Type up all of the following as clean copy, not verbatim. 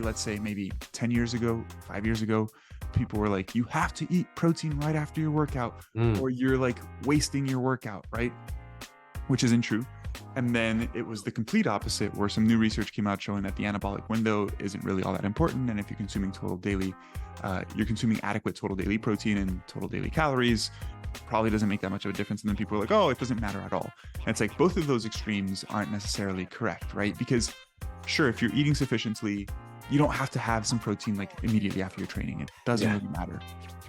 Let's say maybe 10 years ago, 5 years ago, people were like, you have to eat protein right after your workout or you're like wasting your workout, right? Which isn't true. And then it was the complete opposite, where some new research came out showing that the anabolic window isn't really all that important. And if you're consuming you're consuming adequate total daily protein and total daily calories, probably doesn't make that much of a difference. And then people are like, oh, it doesn't matter at all. And it's like both of those extremes aren't necessarily correct, right? Because sure, if you're eating sufficiently, you don't have to have some protein like immediately after your training. It doesn't really matter.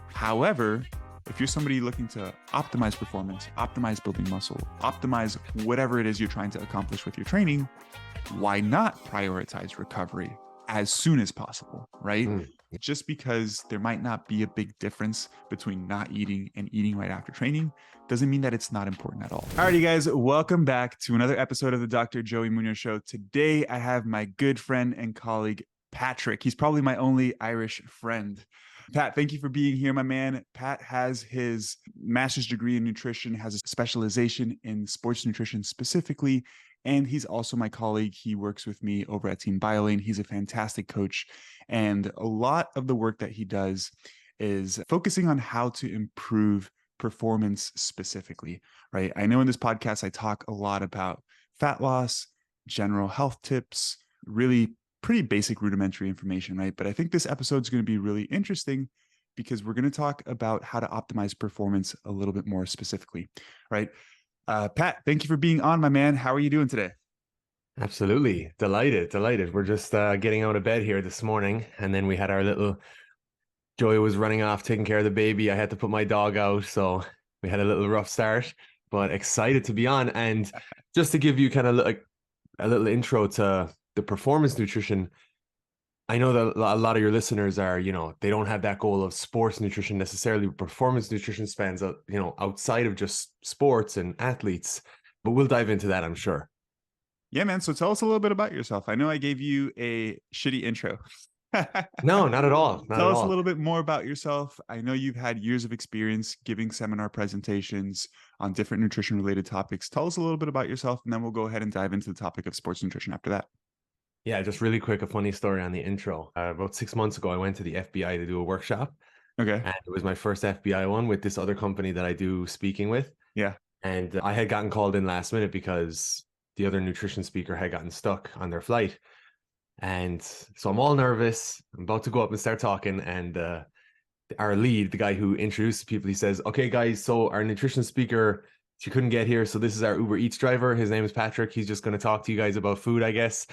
However, if you're somebody looking to optimize performance, optimize building muscle, optimize whatever it is you're trying to accomplish with your training, why not prioritize recovery as soon as possible, right? Just because there might not be a big difference between not eating and eating right after training doesn't mean that it's not important at all. Alrighty, guys, welcome back to another episode of the Dr. Joey Munoz Show. Today, I have my good friend and colleague, Patrick. He's probably my only Irish friend. Pat, thank you for being here, my man. Pat has his master's degree in nutrition, has a specialization in sports nutrition specifically, and he's also my colleague. He works with me over at Team BioLane. He's a fantastic coach, and a lot of the work that he does is focusing on how to improve performance specifically, right? I know in this podcast, I talk a lot about fat loss, general health tips, really pretty basic rudimentary information, right? But I think this episode is going to be really interesting because we're going to talk about how to optimize performance a little bit more specifically, right? Pat, thank you for being on, my man. How are you doing today? Absolutely. Delighted. We're just getting out of bed here this morning. And then we had our little, Joey was running off, taking care of the baby. I had to put my dog out. So we had a little rough start, but excited to be on. And just to give you kind of like a little intro to the performance nutrition, I know that a lot of your listeners are, they don't have that goal of sports nutrition necessarily. Performance nutrition spans, outside of just sports and athletes, but we'll dive into that, I'm sure. Yeah, man. So tell us a little bit about yourself. I know I gave you a shitty intro. No, not at all. Tell us a little bit more about yourself. I know you've had years of experience giving seminar presentations on different nutrition related topics. Tell us a little bit about yourself, and then we'll go ahead and dive into the topic of sports nutrition after that. Yeah, just really quick, a funny story on the intro. About 6 months ago, I went to the FBI to do a workshop. Okay. And it was my first FBI one with this other company that I do speaking with. Yeah. And I had gotten called in last minute because the other nutrition speaker had gotten stuck on their flight. And so I'm all nervous. I'm about to go up and start talking. And our lead, the guy who introduces people, he says, okay, guys, so our nutrition speaker, she couldn't get here. So this is our Uber Eats driver. His name is Patrick. He's just going to talk to you guys about food, I guess.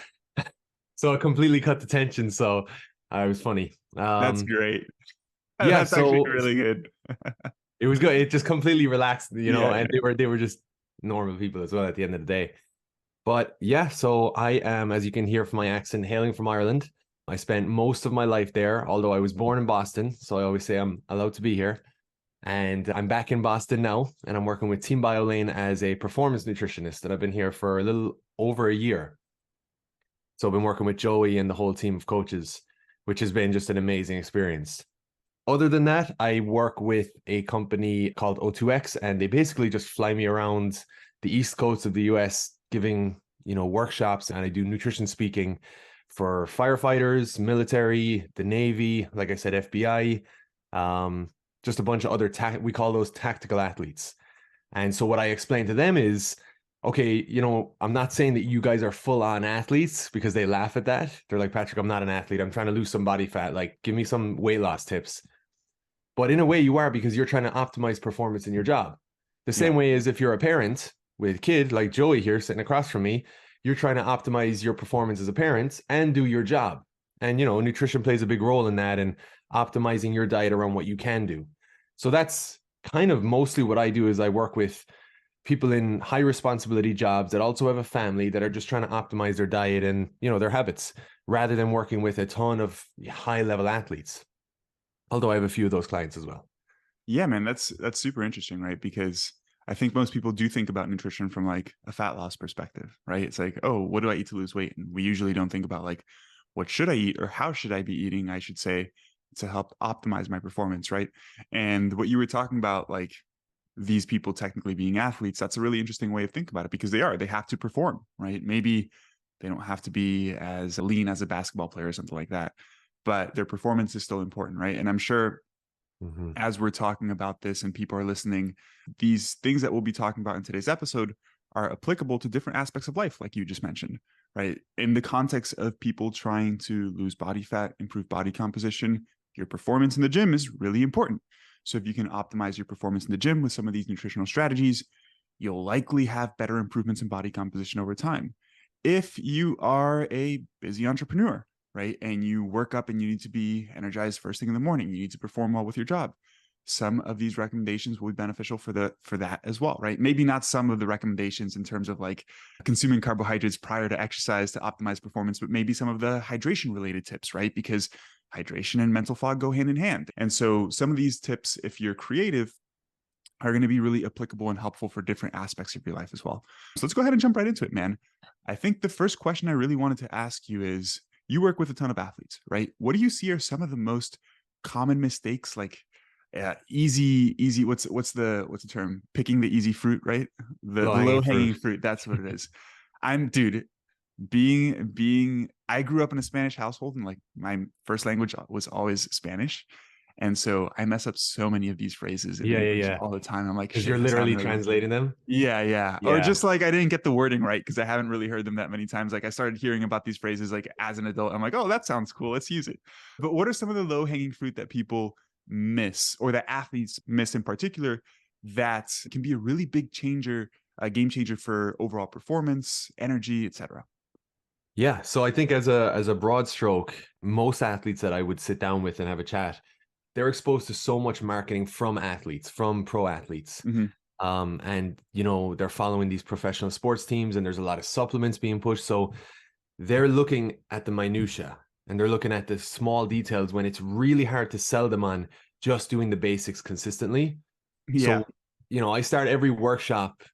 So it completely cut the tension. So it was funny. That's great. Yeah, that's actually really good. It was good. It just completely relaxed, and they were just normal people as well at the end of the day. But yeah, so I am, as you can hear from my accent, hailing from Ireland. I spent most of my life there, although I was born in Boston. So I always say I'm allowed to be here. And I'm back in Boston now, and I'm working with Team BioLane as a performance nutritionist. And I've been here for a little over a year. So I've been working with Joey and the whole team of coaches, which has been just an amazing experience. Other than that, I work with a company called O2X, and they basically just fly me around the East Coast of the US, giving, workshops, and I do nutrition speaking for firefighters, military, the Navy, like I said, FBI, just a bunch of other, we call those tactical athletes. And so what I explain to them is, okay, I'm not saying that you guys are full on athletes, because they laugh at that. They're like, Patrick, I'm not an athlete. I'm trying to lose some body fat. Like, give me some weight loss tips. But in a way you are, because you're trying to optimize performance in your job. The same way as if you're a parent with a kid like Joey here sitting across from me, you're trying to optimize your performance as a parent and do your job. And, nutrition plays a big role in that, and optimizing your diet around what you can do. So that's kind of mostly what I do. Is I work with people in high responsibility jobs that also have a family, that are just trying to optimize their diet and, their habits, rather than working with a ton of high level athletes. Although I have a few of those clients as well. Yeah, man, that's super interesting, right? Because I think most people do think about nutrition from like a fat loss perspective, right? It's like, oh, what do I eat to lose weight? And we usually don't think about like, what should I eat, or how should I be eating, I should say, to help optimize my performance, right? And what you were talking about, like these people technically being athletes, that's a really interesting way of thinking about it, because they have to perform, right? Maybe They don't have to be as lean as a basketball player or something like that, but their performance is still important, right? And I'm sure as we're talking about this and people are listening, these things that we'll be talking about in today's episode are applicable to different aspects of life, like you just mentioned, right? In the context of people trying to lose body fat, improve body composition, your performance in the gym is really important. So if you can optimize your performance in the gym with some of these nutritional strategies, you'll likely have better improvements in body composition over time. If you are a busy entrepreneur, right, and you work up and you need to be energized first thing in the morning, you need to perform well with your job, some of these recommendations will be beneficial for that as well, right? Maybe not some of the recommendations in terms of like consuming carbohydrates prior to exercise to optimize performance, but maybe some of the hydration related tips, right? Because hydration and mental fog go hand in hand. And so some of these tips, if you're creative, are going to be really applicable and helpful for different aspects of your life as well. So let's go ahead and jump right into it, man. I think the first question I really wanted to ask you is, you work with a ton of athletes, right? What do you see are some of the most common mistakes, like easy, what's the term? Picking the easy fruit, right? The low hanging fruit. That's what it is. I grew up in a Spanish household, and like my first language was always Spanish. And so I mess up so many of these phrases in English all the time. I'm like, because you're literally translating them. Yeah. Or just like I didn't get the wording right because I haven't really heard them that many times. Like I started hearing about these phrases like as an adult. I'm like, oh, that sounds cool. Let's use it. But what are some of the low hanging fruit that people miss, or that athletes miss in particular, that can be a really big changer, a game changer for overall performance, energy, etc.? Yeah. So I think as a broad stroke, most athletes that I would sit down with and have a chat, they're exposed to so much marketing from athletes, from pro athletes. And, they're following these professional sports teams, and there's a lot of supplements being pushed. So they're looking at the minutia, and they're looking at the small details when it's really hard to sell them on just doing the basics consistently. Yeah. So, I start every workshop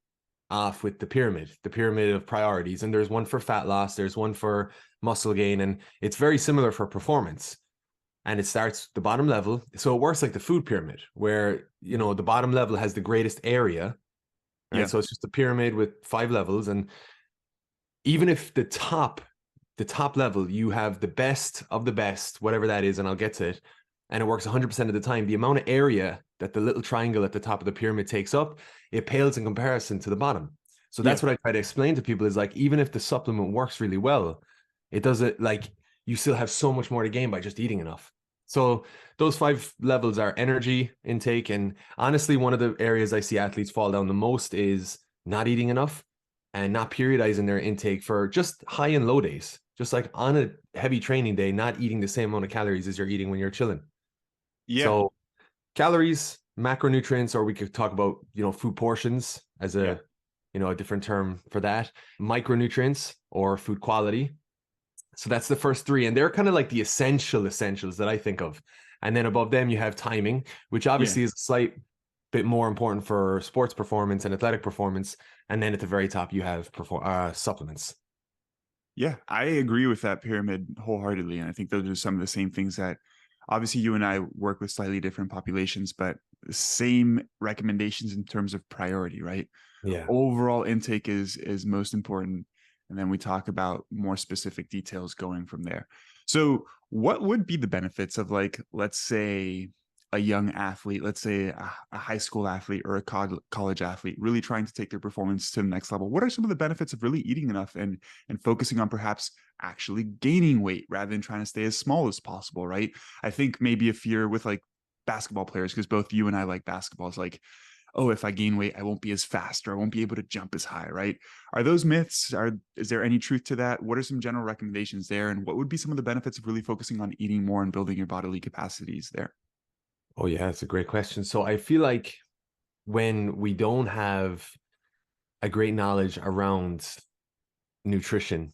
off with the pyramid of priorities. And there's one for fat loss, there's one for muscle gain, and it's very similar for performance. And it starts the bottom level. So it works like the food pyramid, where, the bottom level has the greatest area. Right. Yeah. So it's just a pyramid with 5 levels. And even if the top level, you have the best of the best, whatever that is, and I'll get to it, and it works 100% of the time, the amount of area that the little triangle at the top of the pyramid takes up, it pales in comparison to the bottom. So that's what I try to explain to people is like, even if the supplement works really well, it doesn't, like, you still have so much more to gain by just eating enough. So those 5 levels are energy intake. And honestly, one of the areas I see athletes fall down the most is not eating enough and not periodizing their intake for just high and low days. Just like on a heavy training day, not eating the same amount of calories as you're eating when you're chilling. Yeah. So calories, macronutrients, or we could talk about, food portions as a different term for that. Micronutrients or food quality. So that's the first 3. And they're kind of like the essentials that I think of. And then above them, you have timing, which obviously is a slight bit more important for sports performance and athletic performance. And then at the very top, you have supplements. Yeah, I agree with that pyramid wholeheartedly. And I think those are some of the same things that obviously you and I work with slightly different populations, but the same recommendations in terms of priority, right? Yeah. Overall intake is most important. And then we talk about more specific details going from there. So what would be the benefits of, like, let's say a young athlete, let's say a high school athlete or a college athlete really trying to take their performance to the next level? What are some of the benefits of really eating enough and focusing on perhaps actually gaining weight rather than trying to stay as small as possible, right? I think maybe if you're with like basketball players, because both you and I like basketball, it's like, oh, if I gain weight, I won't be as fast, or I won't be able to jump as high, right? Are those myths? Is there any truth to that? What are some general recommendations there? And what would be some of the benefits of really focusing on eating more and building your bodily capacities there? Oh, yeah, that's a great question. So I feel like when we don't have a great knowledge around nutrition,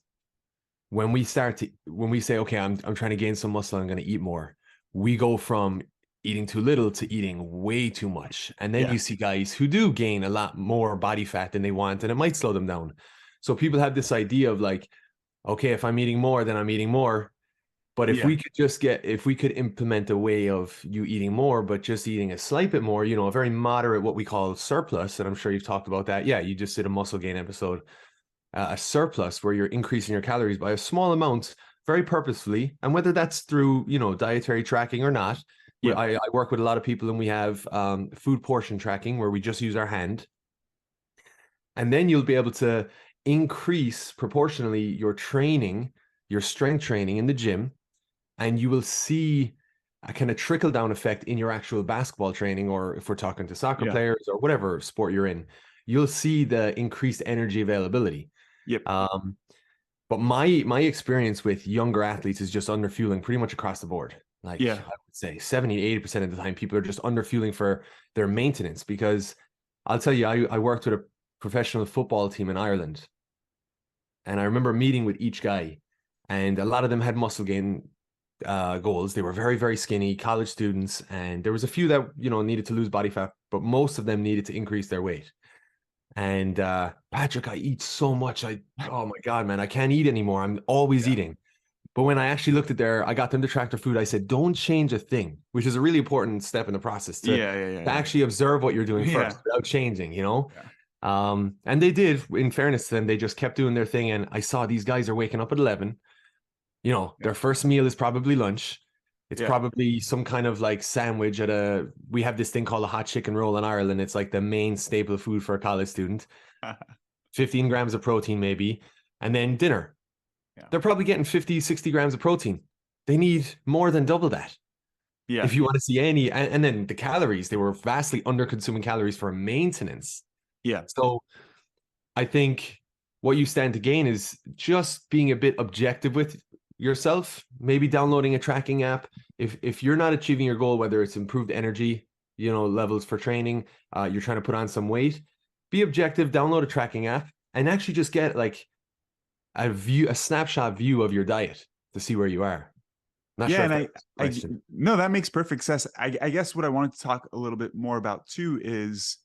when we say, okay, I'm trying to gain some muscle, I'm going to eat more, we go from eating too little to eating way too much. And then you see guys who do gain a lot more body fat than they want, and it might slow them down. So people have this idea of like, okay, if I'm eating more, then I'm eating more. But if we could implement a way of you eating more, but just eating a slight bit more, a very moderate, what we call surplus, and I'm sure you've talked about that. Yeah, you just did a muscle gain episode. a surplus where you're increasing your calories by a small amount very purposefully, and whether that's through, dietary tracking or not. Yeah. I work with a lot of people, and we have food portion tracking where we just use our hand, and then you'll be able to increase proportionally your training, your strength training in the gym, and you will see a kind of trickle down effect in your actual basketball training, or if we're talking to soccer Yeah. players or whatever sport you're in, you'll see the increased energy availability. Yep. But my experience with younger athletes is just underfueling pretty much across the board. Like, Yeah. I would say 70 to 80% of the time, people are just underfueling for their maintenance. Because I'll tell you, I worked with a professional football team in Ireland, and I remember meeting with each guy, and a lot of them had muscle gain goals. They were very, very skinny college students, and there was a few that needed to lose body fat, but most of them needed to increase their weight. And Patrick, I eat so much. Oh my God, man, I can't eat anymore. I'm always eating. But when I actually looked at I got them to track their food. I said, don't change a thing, which is a really important step in the process to actually observe what you're doing first without changing, Yeah. And they did. In fairness to them, they just kept doing their thing. And I saw these guys are waking up at 11. Their first meal is probably lunch. It's probably some kind of like sandwich we have this thing called a hot chicken roll in Ireland. It's like the main staple food for a college student. 15 grams of protein maybe. And then dinner. Yeah. They're probably getting 50, 60 grams of protein. They need more than double that. Yeah. If you want to see any, and then the calories, they were vastly under consuming calories for maintenance. Yeah. So I think what you stand to gain is just being a bit objective with yourself, maybe downloading a tracking app. If you're not achieving your goal, whether it's improved energy, levels for training, you're trying to put on some weight, be objective, download a tracking app, and actually just get like a snapshot view of your diet to see where you are. Not sure. And no, that makes perfect sense. I guess what I wanted to talk a little bit more about too is,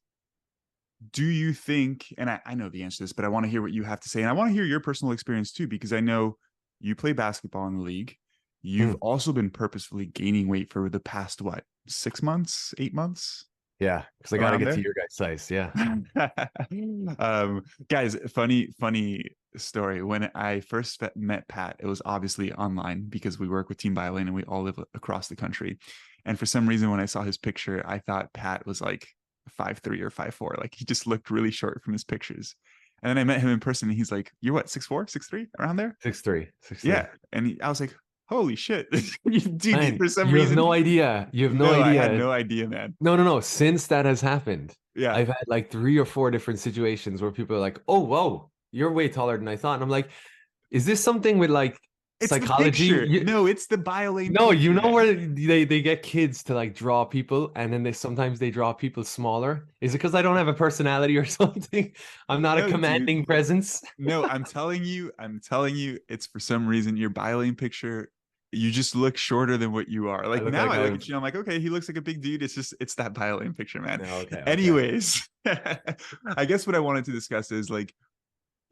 do you think, and I know the answer to this, but I want to hear what you have to say, and I want to hear your personal experience too, because I know you play basketball in the league. You've also been purposefully gaining weight for the past, 6 months, 8 months? Yeah, because I got to get to your guys' size. Yeah. Guys, funny story. When I first met Pat, it was obviously online because we work with Team BioLane and we all live across the country. And for some reason, when I saw his picture, I thought Pat was like 5'3" or 5'4". Like, he just looked really short from his pictures. And then I met him in person, and he's like, "You're what, 6'4", 6'3", around there?" 6'3". Yeah. And I was like, holy shit. Dude, man, for some reason. You have no idea. I had no idea, man. No. Since that has happened, I've had like 3 or 4 different situations where people are like, "Oh, whoa, you're way taller than I thought." And I'm like, is this something with like it's psychology? No, it's the BioLane. No, picture, where they get kids to like draw people, and then sometimes they draw people smaller. Is it because I don't have a personality or something? I'm not a commanding presence. No, I'm telling you, it's for some reason your BioLane picture, you just look shorter than what you are. Like, now I look at you, I'm like, okay, he looks like a big dude. It's that BioLane picture, man. No, okay. Anyways, I guess what I wanted to discuss is, like,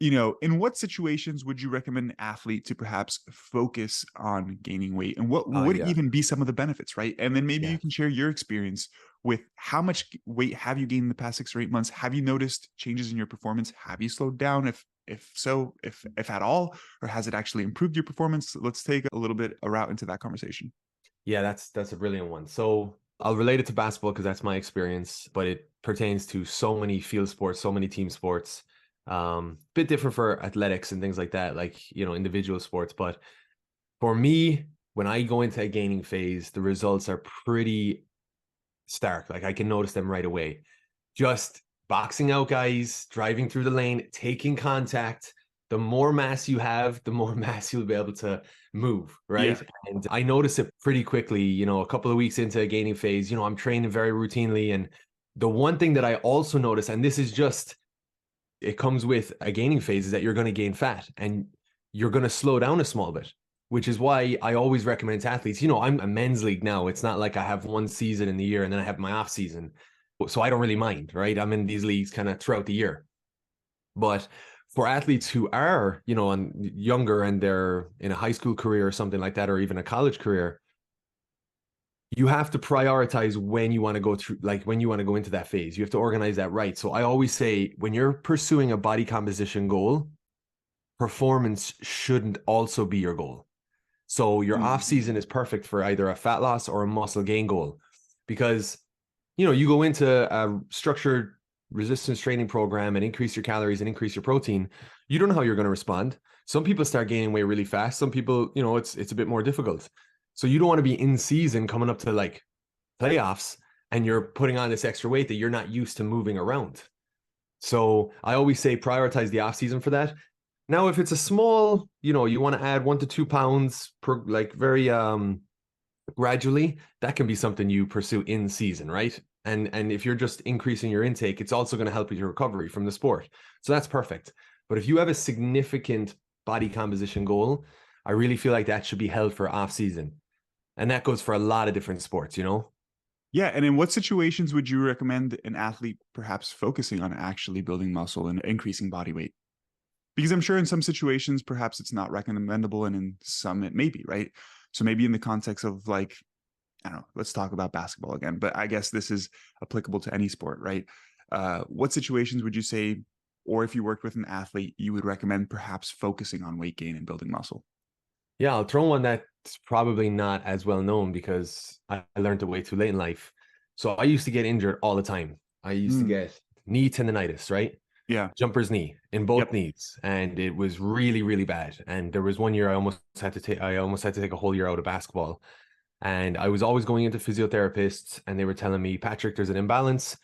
in what situations would you recommend an athlete to perhaps focus on gaining weight, and what would even be some of the benefits, right? And then maybe you can share your experience with how much weight have you gained in the past 6 or 8 months? Have you noticed changes in your performance? Have you slowed down? If so, if at all, or has it actually improved your performance? Let's take a little bit a route into that conversation. Yeah, that's a brilliant one. So I'll relate it to basketball because that's my experience, but it pertains to so many field sports, so many team sports. Bit different for athletics and things like that, like, individual sports. But for me, when I go into a gaining phase, the results are pretty stark. Like, I can notice them right away. Just boxing out guys, driving through the lane, taking contact. The more mass you have, the more mass you'll be able to move, right? Yeah. And I notice it pretty quickly, a couple of weeks into a gaining phase, I'm training very routinely. And the one thing that I also notice, and this is just, it comes with a gaining phase, is that you're going to gain fat and you're going to slow down a small bit, which is why I always recommend to athletes, I'm a men's league now. It's not like I have one season in the year and then I have my off season. So I don't really mind, right? I'm in these leagues kind of throughout the year. But for athletes who are, younger and they're in a high school career or something like that, or even a college career, you have to prioritize when you want to go through, like when you want to go into that phase. You have to organize that right. So I always say, when you're pursuing a body composition goal, performance shouldn't also be your goal. So your off season is perfect for either a fat loss or a muscle gain goal, because you go into a structured resistance training program and increase your calories and increase your protein. You don't know how you're going to respond. Some people start gaining weight really fast. Some people, it's a bit more difficult. So you don't want to be in season coming up to like playoffs and you're putting on this extra weight that you're not used to moving around. So I always say prioritize the off season for that. Now, if it's a small, you want to add 1 to 2 pounds per, like very gradually, that can be something you pursue in season, right? And if you're just increasing your intake, it's also going to help with your recovery from the sport. So that's perfect. But if you have a significant body composition goal, I really feel like that should be held for off season. And that goes for a lot of different sports, Yeah. And in what situations would you recommend an athlete perhaps focusing on actually building muscle and increasing body weight? Because I'm sure in some situations, perhaps it's not recommendable, and in some it may be, right? So maybe in the context of like, I don't know, let's talk about basketball again, but I guess this is applicable to any sport, right? What situations would you say, or if you worked with an athlete, you would recommend perhaps focusing on weight gain and building muscle? Yeah, I'll throw one that's probably not as well known because I learned it way too late in life. So I used to get injured all the time. I used to get knee tendonitis, right? Yeah. Jumper's knee in both Yep. knees, and it was really, really bad. And there was one year I almost had to take a whole year out of basketball. And I was always going into physiotherapists, and they were telling me, Patrick, there's an imbalance.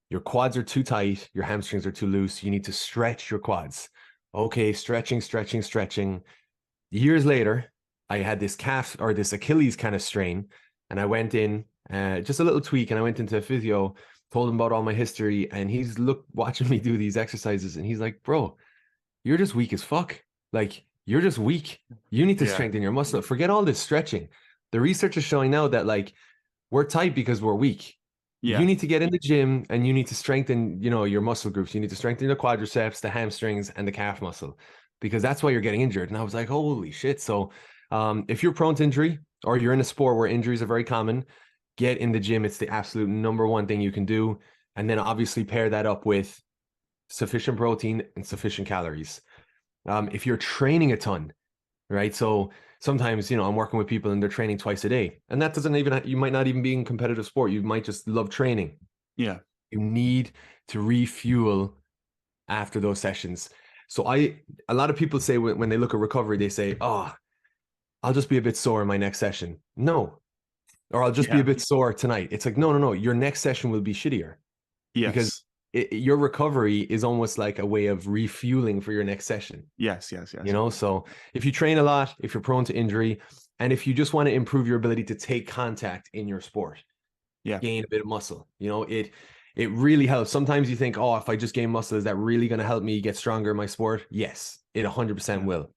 Your quads are too tight, your hamstrings are too loose. You need to stretch your quads. Okay, stretching, stretching, stretching. Years later, I had this calf or this Achilles kind of strain, and I went in, just a little tweak, and I went into a physio, told him about all my history, and he's watching me do these exercises, and he's like, bro, you're just weak as fuck. Like, you're just weak. You need to strengthen your muscle. Forget all this stretching. The research is showing now that like we're tight because we're weak. Yeah. You need to get in the gym and you need to strengthen, your muscle groups. You need to strengthen the quadriceps, the hamstrings, and the calf muscle, because that's why you're getting injured. And I was like, holy shit. So if you're prone to injury or you're in a sport where injuries are very common, get in the gym. It's the absolute number one thing you can do. And then obviously pair that up with sufficient protein and sufficient calories. If you're training a ton, right? So sometimes, I'm working with people and they're training twice a day, and that doesn't even, you might not even be in competitive sport. You might just love training. Yeah. You need to refuel after those sessions. So a lot of people say when they look at recovery, they say, oh, I'll just be a bit sore in my next session. No. Or I'll just be a bit sore tonight. It's like, no. Your next session will be shittier. Yes. Because your recovery is almost like a way of refueling for your next session. Yes. So if you train a lot, if you're prone to injury, and if you just want to improve your ability to take contact in your sport, gain a bit of muscle, it really helps. Sometimes you think, oh, if I just gain muscle, is that really going to help me get stronger in my sport? Yes, it 100% will.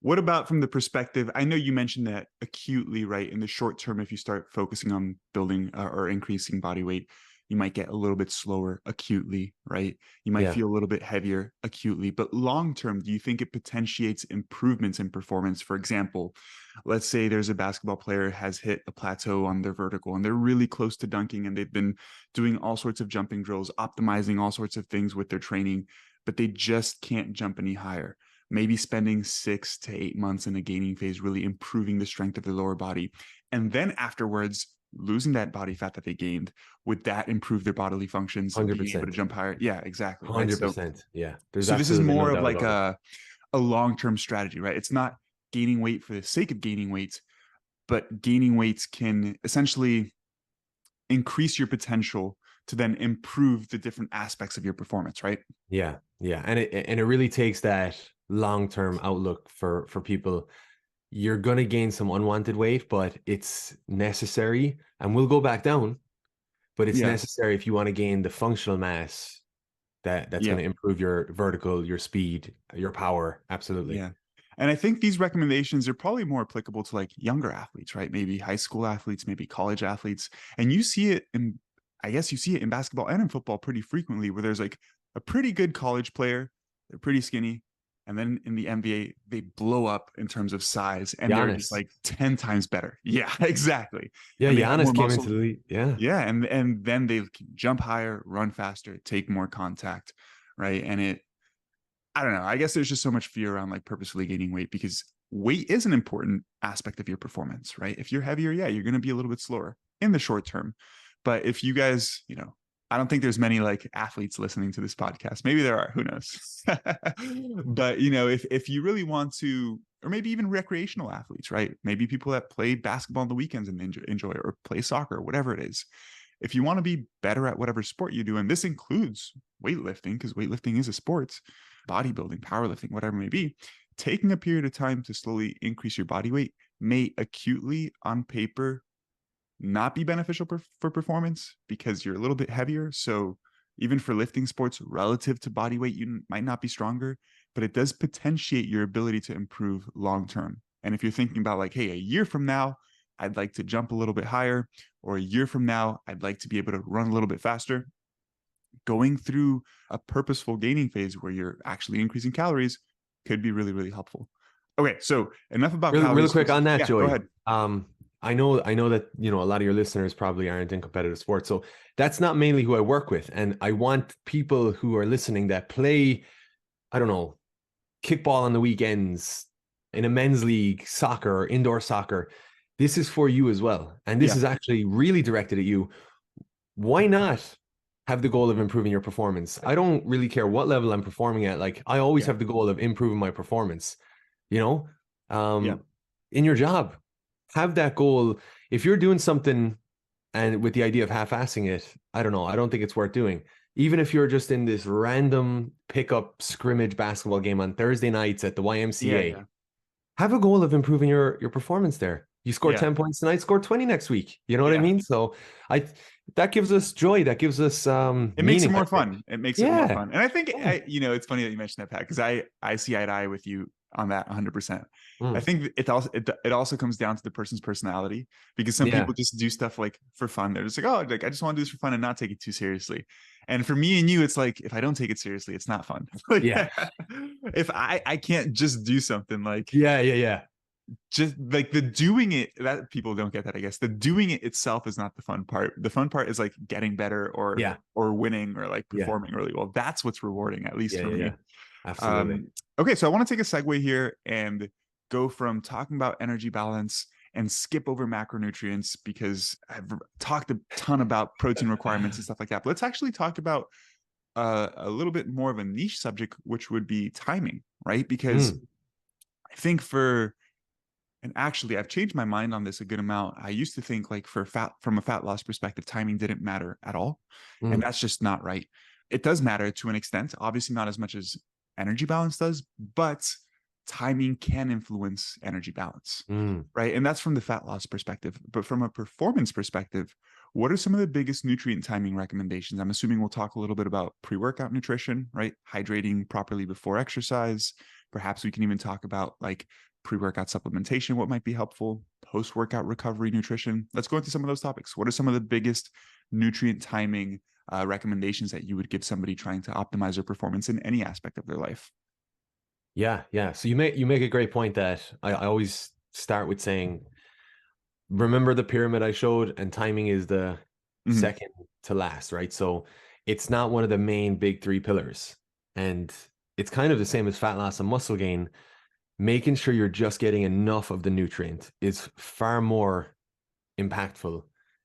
What about from the perspective, I know you mentioned that acutely, right? In the short term, if you start focusing on building or increasing body weight, you might get a little bit slower acutely, right? You might feel a little bit heavier acutely, but long term, do you think it potentiates improvements in performance? For example, let's say there's a basketball player has hit a plateau on their vertical and they're really close to dunking, and they've been doing all sorts of jumping drills, optimizing all sorts of things with their training, but they just can't jump any higher. Maybe spending 6 to 8 months in a gaining phase, really improving the strength of the lower body. And then afterwards, losing that body fat that they gained, would that improve their bodily functions? 100%. Being able to jump higher? Yeah, exactly. 100%. Right? Yeah. So this is more of like a long-term strategy, right? It's not gaining weight for the sake of gaining weight, but gaining weights can essentially increase your potential to then improve the different aspects of your performance, right? Yeah. And it really takes that long-term outlook for people. You're going to gain some unwanted weight, but it's necessary, and we'll go back down, but it's necessary if you want to gain the functional mass that's going to improve your vertical, your speed, your power. Absolutely. Yeah. And I think these recommendations are probably more applicable to like younger athletes, right? Maybe high school athletes, maybe college athletes. And you see it I guess you see it in basketball and in football pretty frequently, where there's like a pretty good college player, they're pretty skinny, and then in the NBA, they blow up in terms of size, and they're just like 10 times better. Yeah, exactly. Yeah, and Giannis came into the league. Yeah. Yeah, and then they jump higher, run faster, take more contact, right? And I don't know. I guess there's just so much fear around like purposefully gaining weight because weight is an important aspect of your performance, right? If you're heavier, yeah, you're going to be a little bit slower in the short term. But if you guys, I don't think there's many like athletes listening to this podcast. Maybe there are, who knows? But if you really want to, or maybe even recreational athletes, right? Maybe people that play basketball on the weekends and enjoy it, or play soccer, whatever it is. If you want to be better at whatever sport you do, and this includes weightlifting, because weightlifting is a sport, bodybuilding, powerlifting, whatever it may be, taking a period of time to slowly increase your body weight may acutely, on paper, not be beneficial for performance because you're a little bit heavier. So even for lifting sports, relative to body weight, you might not be stronger, but it does potentiate your ability to improve long term. And if you're thinking about like, hey, a year from now, I'd like to jump a little bit higher, or a year from now, I'd like to be able to run a little bit faster, going through a purposeful gaining phase where you're actually increasing calories could be really, really helpful. Okay, so enough about really, calories. really quick on that, yeah, Joey. Go ahead. I know that, a lot of your listeners probably aren't in competitive sports. So that's not mainly who I work with. And I want people who are listening that play, I don't know, kickball on the weekends, in a men's league, soccer, or indoor soccer. This is for you as well. And this is actually really directed at you. Why not have the goal of improving your performance? I don't really care what level I'm performing at. Like, I always have the goal of improving my performance, in your job. Have that goal. If you're doing something and with the idea of half-assing it, I don't know, I don't think it's worth doing. Even if you're just in this random pickup scrimmage basketball game on Thursday nights at the YMCA, have a goal of improving your performance there. You score 10 points tonight, score 20 next week. You know what I mean? So that gives us joy. That gives us it makes it more fun. It makes it more fun. And I think it's funny that you mentioned that, Pat, because I see eye to eye with you on that 100%. I think it also comes down to the person's personality, because some people just do stuff like for fun. They're just like, oh, like I just want to do this for fun and not take it too seriously. And for me and you, it's like, if I don't take it seriously, it's not fun. Like, if I can't just do something like just like the doing it, that people don't get that, I guess. The doing it itself is not the fun part. The fun part is like getting better or winning or like performing really well. That's what's rewarding, at least for me. Absolutely. Okay, so I want to take a segue here and go from talking about energy balance and skip over macronutrients, because I've talked a ton about protein requirements and stuff like that. But let's actually talk about a little bit more of a niche subject, which would be timing, right? Because I think and actually, I've changed my mind on this a good amount. I used to think like from a fat loss perspective, timing didn't matter at all. And that's just not right. It does matter to an extent, obviously not as much as energy balance does, but timing can influence energy balance, right? And that's from the fat loss perspective. But from a performance perspective, what are some of the biggest nutrient timing recommendations? I'm assuming we'll talk a little bit about pre-workout nutrition, right? Hydrating properly before exercise. Perhaps we can even talk about like pre-workout supplementation, what might be helpful, post-workout recovery nutrition. Let's go into some of those topics. What are some of the biggest nutrient timing recommendations that you would give somebody trying to optimize their performance in any aspect of their life? Yeah. So you make a great point that I always start with saying, remember the pyramid I showed, and timing is the second to last, right? So it's not one of the main big three pillars. And it's kind of the same as fat loss and muscle gain. Making sure you're just getting enough of the nutrient is far more impactful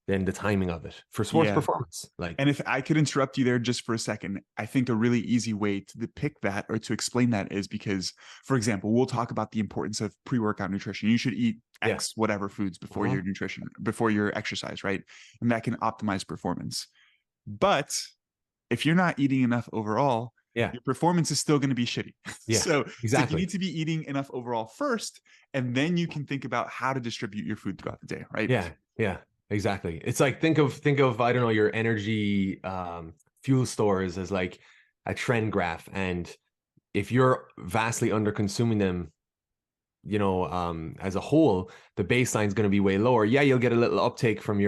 than the timing of it for sports performance. And if I could interrupt you there just for a second, I think a really easy way to depict that or to explain that is because, for example, we'll talk about the importance of pre-workout nutrition. You should eat X whatever foods before your nutrition, before your exercise, right? And that can optimize performance. But if you're not eating enough overall, your performance is still going to be shitty. So you need to be eating enough overall first, and then you can think about how to distribute your food throughout the day, right? Yeah, exactly. It's like, think of, I don't know, your energy fuel stores as like a trend graph. And if you're vastly under consuming them, as a whole, the baseline is going to be way lower. Yeah, you'll get a little uptake from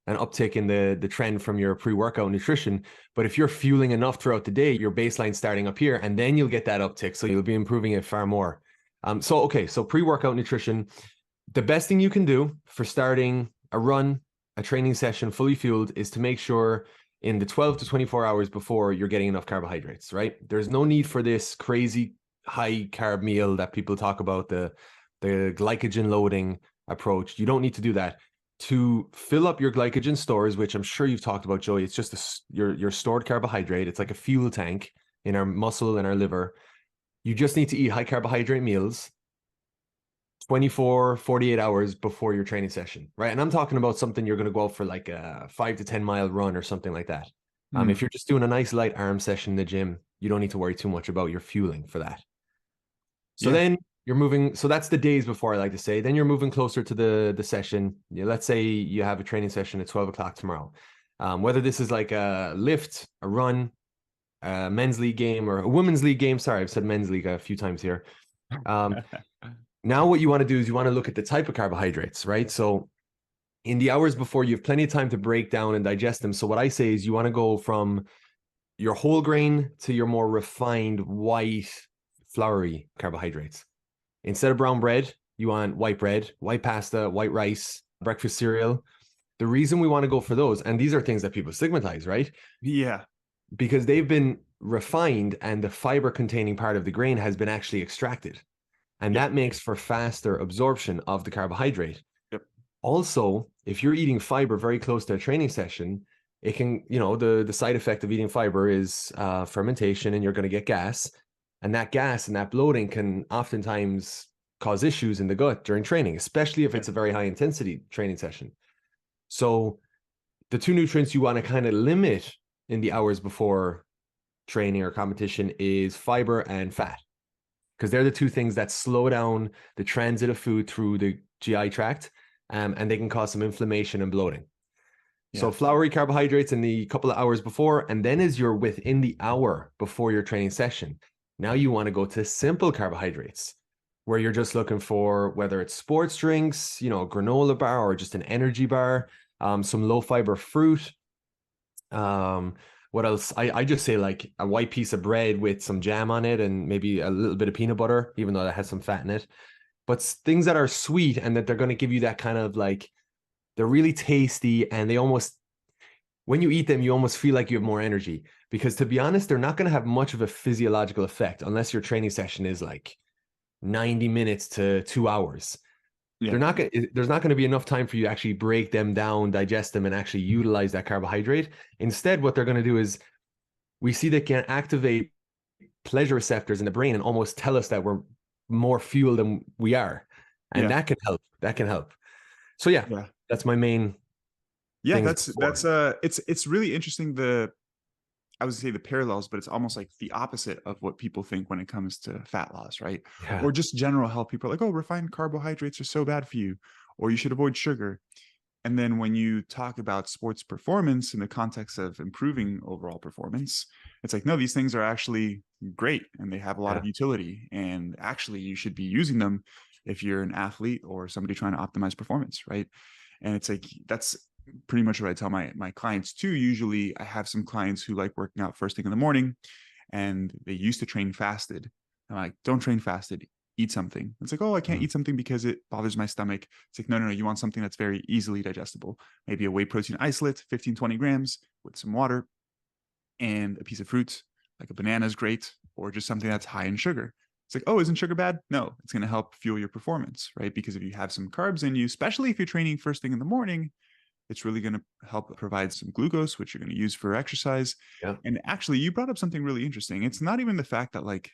an uptick in the trend from your pre-workout nutrition. But if you're fueling enough throughout the day, your baseline starting up here, and then you'll get that uptick. So you'll be improving it far more. So pre-workout nutrition, the best thing you can do for starting a run, a training session fully fueled, is to make sure in the 12 to 24 hours before you're getting enough carbohydrates, right? There's no need for this crazy high carb meal that people talk about, the glycogen loading approach. You don't need to do that. To fill up your glycogen stores, which I'm sure you've talked about, Joey, it's just your stored carbohydrate. It's like a fuel tank in our muscle and our liver. You just need to eat high carbohydrate meals 24, 48 hours before your training session, right? And I'm talking about something you're going to go out for like a 5 to 10 mile run or something like that. If you're just doing a nice light arm session in the gym, you don't need to worry too much about your fueling for that. So then you're moving. So that's the days before, I like to say. Then you're moving closer to the session. Let's say you have a training session at 12 o'clock tomorrow. Whether this is like a lift, a run, a men's league game, or a women's league game. Sorry, I've said men's league a few times here. Now what you want to do is you want to look at the type of carbohydrates, right? So in the hours before, you have plenty of time to break down and digest them. So what I say is you want to go from your whole grain to your more refined, white, floury carbohydrates. Instead of brown bread, you want white bread, white pasta, white rice, breakfast cereal. The reason we want to go for those, and these are things that people stigmatize, right? Yeah. Because they've been refined and the fiber containing part of the grain has been actually extracted. And that makes for faster absorption of the carbohydrate. Yep. Also, if you're eating fiber very close to a training session, it can, the side effect of eating fiber is fermentation, and you're going to get gas. And that gas and that bloating can oftentimes cause issues in the gut during training, especially if it's a very high intensity training session. So the two nutrients you want to kind of limit in the hours before training or competition is fiber and fat, because they're the two things that slow down the transit of food through the GI tract, and they can cause some inflammation and bloating. Yeah. So floury carbohydrates in the couple of hours before, and then as you're within the hour before your training session, now you want to go to simple carbohydrates, where you're just looking for, whether it's sports drinks, granola bar, or just an energy bar, some low fiber fruit. What else? I just say like a white piece of bread with some jam on it and maybe a little bit of peanut butter, even though that has some fat in it. But things that are sweet and that they're going to give you that kind of like, they're really tasty, and they almost, when you eat them, you almost feel like you have more energy. Because to be honest, they're not going to have much of a physiological effect unless your training session is like 90 minutes to 2 hours. Yeah. There's not going to be enough time for you to actually break them down, digest them, and actually utilize that carbohydrate. Instead, what they're going to do is, we see they can activate pleasure receptors in the brain and almost tell us that we're more fuel than we are. And that can help. That can help. So that's my main. Yeah, it's really interesting. I would say the parallels, but it's almost like the opposite of what people think when it comes to fat loss, right? Yeah. Or just general health. People are like, oh, refined carbohydrates are so bad for you, or you should avoid sugar. And then when you talk about sports performance in the context of improving overall performance, it's like, no, these things are actually great and they have a lot of utility. And actually, you should be using them if you're an athlete or somebody trying to optimize performance, right? And it's like, that's pretty much what I tell my clients too. Usually I have some clients who like working out first thing in the morning, and they used to train fasted. I'm like, don't train fasted, eat something. It's like, oh, I can't eat something because it bothers my stomach. It's like, no, you want something that's very easily digestible. Maybe a whey protein isolate, 15, 20 grams with some water and a piece of fruit, like a banana is great, or just something that's high in sugar. It's like, oh, isn't sugar bad? No, it's going to help fuel your performance, right? Because if you have some carbs in you, especially if you're training first thing in the morning, it's really going to help provide some glucose, which you're going to use for exercise. Yeah. And actually, you brought up something really interesting. It's not even the fact that like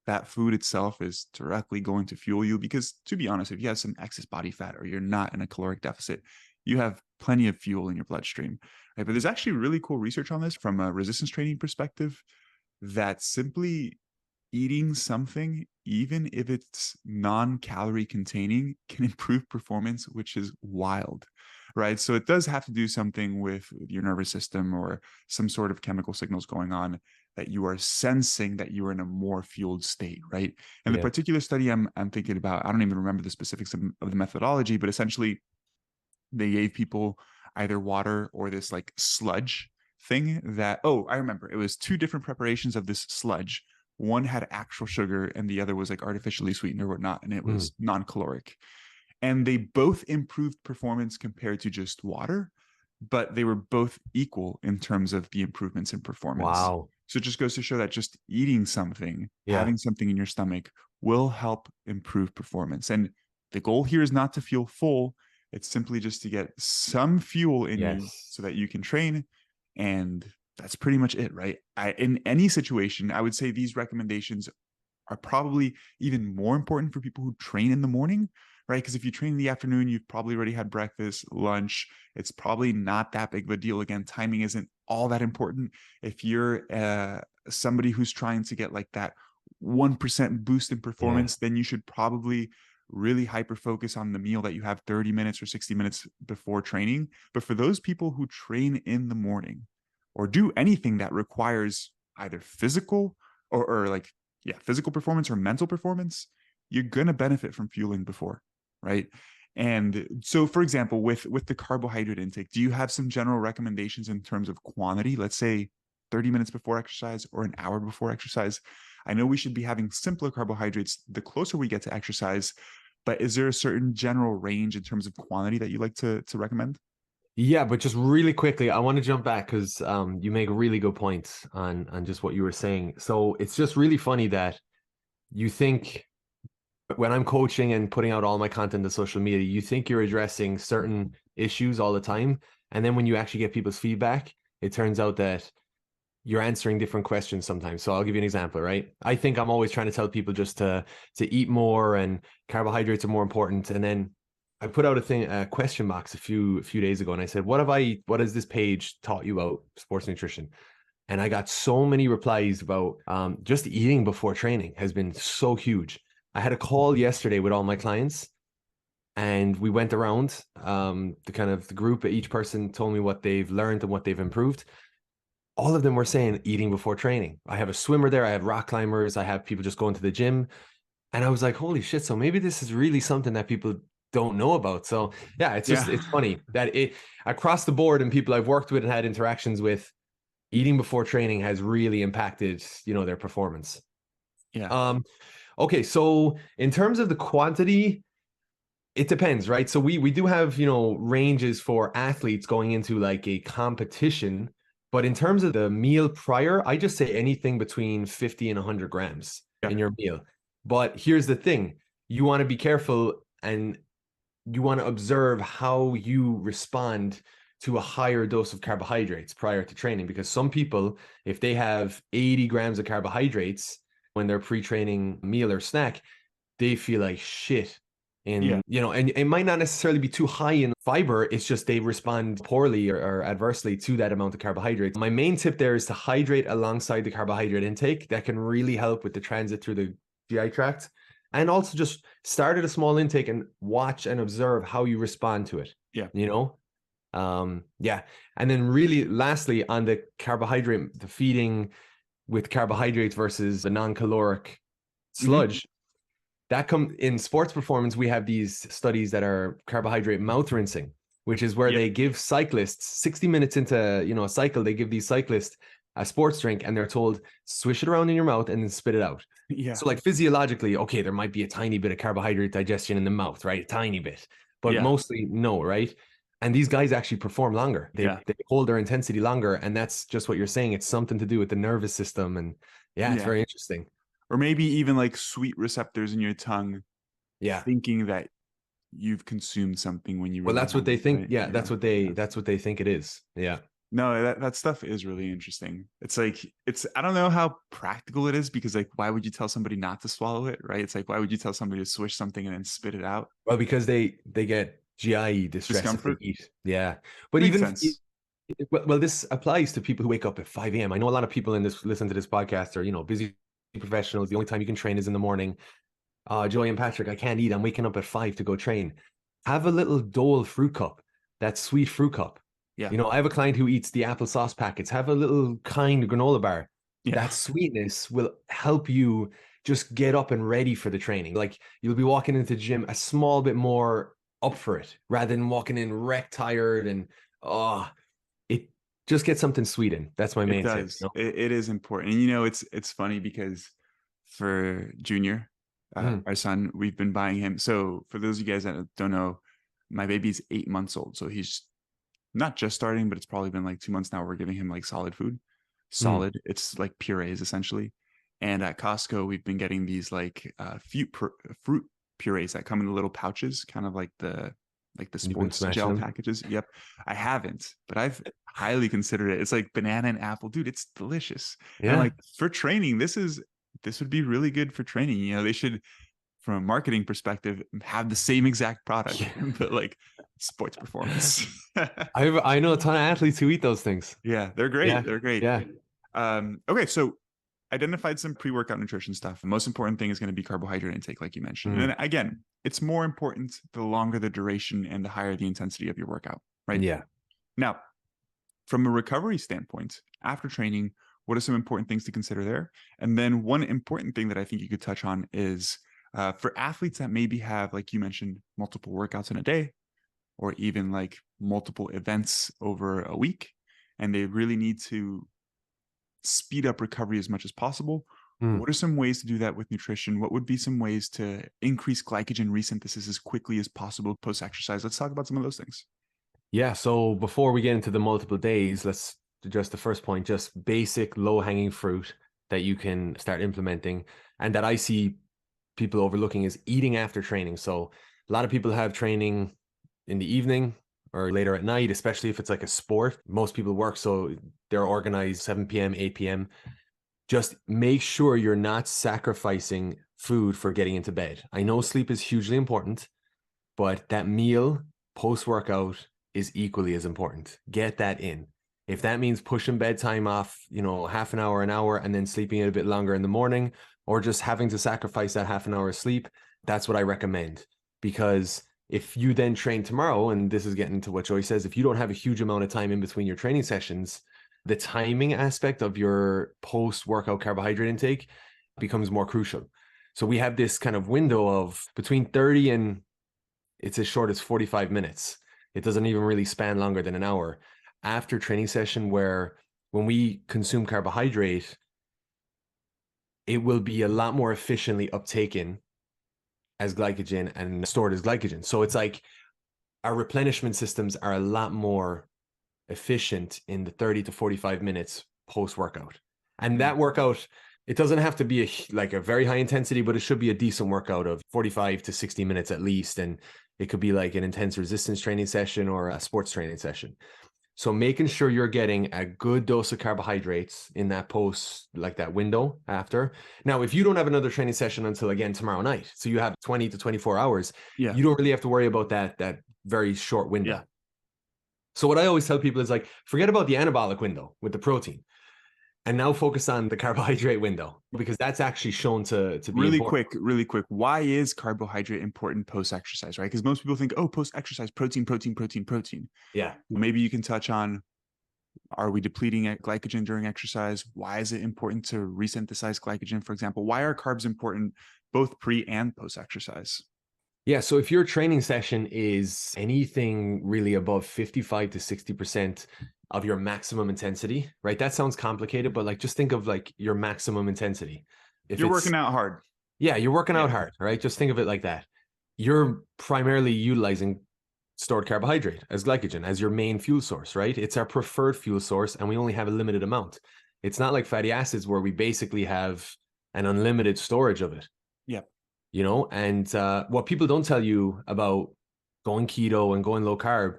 that food itself is directly going to fuel you, because to be honest, if you have some excess body fat or you're not in a caloric deficit, you have plenty of fuel in your bloodstream, right? But there's actually really cool research on this from a resistance training perspective, that simply eating something, even if it's non-calorie containing, can improve performance, which is wild, right? So it does have to do something with your nervous system or some sort of chemical signals going on, that you are sensing that you are in a more fueled state, right? And the particular study I'm thinking about, I don't even remember the specifics of the methodology, but essentially they gave people either water or this like sludge thing that, I remember, it was 2 different preparations of this sludge. One had actual sugar and the other was like artificially sweetened or whatnot, and it was non-caloric. And they both improved performance compared to just water. but they were both equal in terms of the improvements in performance. Wow. So it just goes to show that just eating something, Yeah. having something in your stomach will help improve performance. And the goal here is not to feel full. It's simply just to get some fuel in you Yes. so that you can train. And that's pretty much it, right? In any situation, I would say these recommendations are probably even more important for people who train in the morning, right? Because if you train in the afternoon, you've probably already had breakfast, lunch. It's probably not that big of a deal. Again, timing isn't all that important. If you're somebody who's trying to get like that 1% boost in performance, then you should probably really hyper focus on the meal that you have 30 minutes or 60 minutes before training. But for those people who train in the morning or do anything that requires either physical or like physical performance or mental performance, you're going to benefit from fueling before, right? And so, for example, with the carbohydrate intake, do you have some general recommendations in terms of quantity? Let's say 30 minutes before exercise or an hour before exercise. I know we should be having simpler carbohydrates the closer we get to exercise, but is there a certain general range in terms of quantity that you like to recommend? Yeah, but just really quickly, I want to jump back because you make really good points on just what you were saying. So it's just really funny that you think when I'm coaching and putting out all my content to social media, you think you're addressing certain issues all the time. And then when you actually get people's feedback, it turns out that you're answering different questions sometimes. So I'll give you an example, right? I think I'm always trying to tell people just to eat more and carbohydrates are more important. And then I put out a question box a few days ago, and I said, what has this page taught you about sports nutrition? And I got so many replies about just eating before training has been so huge. I had a call yesterday with all my clients, and we went around the group. Each person told me what they've learned and what they've improved. All of them were saying eating before training. I have a swimmer there. I have rock climbers. I have people just going to the gym. And I was like, holy shit. So maybe this is really something that people don't know about. So yeah, it's funny that it across the board and people I've worked with and had interactions with, eating before training has really impacted, their performance. Yeah. Okay. So in terms of the quantity, it depends, right? So we do have, ranges for athletes going into like a competition. But in terms of the meal prior, I just say anything between 50 and 100 grams in your meal. But here's the thing. You want to be careful and you want to observe how you respond to a higher dose of carbohydrates prior to training. Because some people, if they have 80 grams of carbohydrates when they're pre-training meal or snack, they feel like shit. And it might not necessarily be too high in fiber. It's just they respond poorly or adversely to that amount of carbohydrates. My main tip there is to hydrate alongside the carbohydrate intake. That can really help with the transit through the GI tract. And also just start at a small intake and watch and observe how you respond to it. Yeah. And then really lastly on the carbohydrate, the feeding with carbohydrates versus the non-caloric sludge. That come in sports performance, we have these studies that are carbohydrate mouth rinsing, which is where they give cyclists 60 minutes into, a cycle, they give these cyclists a sports drink and they're told, swish it around in your mouth and then spit it out. Yeah. So like physiologically, okay, there might be a tiny bit of carbohydrate digestion in the mouth, right? A tiny bit, but mostly no, right? And these guys actually perform longer. They hold their intensity longer. And that's just what you're saying. It's something to do with the nervous system. And it's very interesting. Or maybe even like sweet receptors in your tongue, thinking that you've consumed something when you were. Well, that's what they think. Right? Yeah, that's what they think it is. Yeah. No, that stuff is really interesting. It's like, I don't know how practical it is because like, why would you tell somebody not to swallow it? Right. It's like, why would you tell somebody to swish something and then spit it out? Well, because they get GI distress Discomfort. if they eat. Yeah. But Makes even sense. Well, this applies to people who wake up at 5 a.m. I know a lot of people listen to this podcast are, busy professionals. The only time you can train is in the morning. Joey and Patrick, I can't eat. I'm waking up at 5 to go train. Have a little Dole fruit cup, that sweet fruit cup. Yeah. I have a client who eats the applesauce packets. Have a little kind granola bar. Yeah. That sweetness will help you just get up and ready for the training. Like you'll be walking into the gym a small bit more up for it rather than walking in wrecked, tired, and it just get something sweet in. That's my main tip. It is important. And it's funny because for Junior, our son, we've been buying him. So for those of you guys that don't know, my baby's 8 months old. So he's not just starting, but it's probably been like 2 months now. We're giving him like solid food, Mm. solid. It's like purees essentially. And at Costco, we've been getting these like fruit purees that come in the little pouches, kind of like the You've been sports smashing gel them. packages. Yep. I haven't, but I've highly considered it. It's like banana and apple. Dude, it's delicious. And Yeah. like for training, this would be really good for training. You know, they should, from a marketing perspective, have the same exact product, Yeah. but like sports performance. I know a ton of athletes who eat those things. Yeah, they're Yeah. great. They're great. Yeah. Okay, so identified some pre-workout nutrition stuff. The most important thing is going to be carbohydrate intake, like you mentioned. Mm. And again, it's more important the longer the duration and the higher the intensity of your workout, right? Yeah. Now, from a recovery standpoint, after training, what are some important things to consider there? And then one important thing that I think you could touch on is for athletes that maybe have, like you mentioned, multiple workouts in a day, or even like multiple events over a week, and they really need to speed up recovery as much as possible. Mm. What are some ways to do that with nutrition? What would be some ways to increase glycogen resynthesis as quickly as possible post exercise? Let's talk about some of those things. Yeah. So before we get into the multiple days, let's address the first point, just basic low hanging fruit that you can start implementing and that I see people overlooking is eating after training. So a lot of people have training in the evening or later at night, especially if it's like a sport. Most people work, so they're organized 7 p.m., 8 p.m. Just make sure you're not sacrificing food for getting into bed. I know sleep is hugely important, but that meal post workout is equally as important. Get that in. If that means pushing bedtime off, half an hour, and then sleeping a bit longer in the morning, or just having to sacrifice that half an hour of sleep, that's what I recommend. Because if you then train tomorrow, and this is getting to what Joy says, if you don't have a huge amount of time in between your training sessions, the timing aspect of your post-workout carbohydrate intake becomes more crucial. So we have this kind of window of between 30 and it's as short as 45 minutes. It doesn't even really span longer than an hour after training session, where when we consume carbohydrate, it will be a lot more efficiently uptaken as glycogen and stored as glycogen. So it's like our replenishment systems are a lot more efficient in the 30 to 45 minutes post workout. And that workout, it doesn't have to be like a very high intensity, but it should be a decent workout of 45 to 60 minutes at least. And it could be like an intense resistance training session or a sports training session. So making sure you're getting a good dose of carbohydrates in that post, like that window after. Now, if you don't have another training session until again tomorrow night, so you have 20 to 24 hours, Yeah. you don't really have to worry about that very short window. Yeah. So what I always tell people is like, forget about the anabolic window with the protein and now focus on the carbohydrate window, because that's actually shown to be Really important. really quick. Why is carbohydrate important post exercise, right? Because most people think, oh, post exercise, protein, protein, protein, protein. Yeah. Maybe you can touch on, are we depleting glycogen during exercise? Why is it important to resynthesize glycogen, for example? Why are carbs important both pre and post exercise? Yeah. So if your training session is anything really above 55 to 60% of your maximum intensity, right? That sounds complicated, but like just think of like your maximum intensity. If you're working out hard. Yeah, you're working out hard, right? Just think of it like that. You're primarily utilizing stored carbohydrate as glycogen as your main fuel source, right? It's our preferred fuel source, and we only have a limited amount. It's not like fatty acids where we basically have an unlimited storage of it. Yep. And what people don't tell you about going keto and going low carb,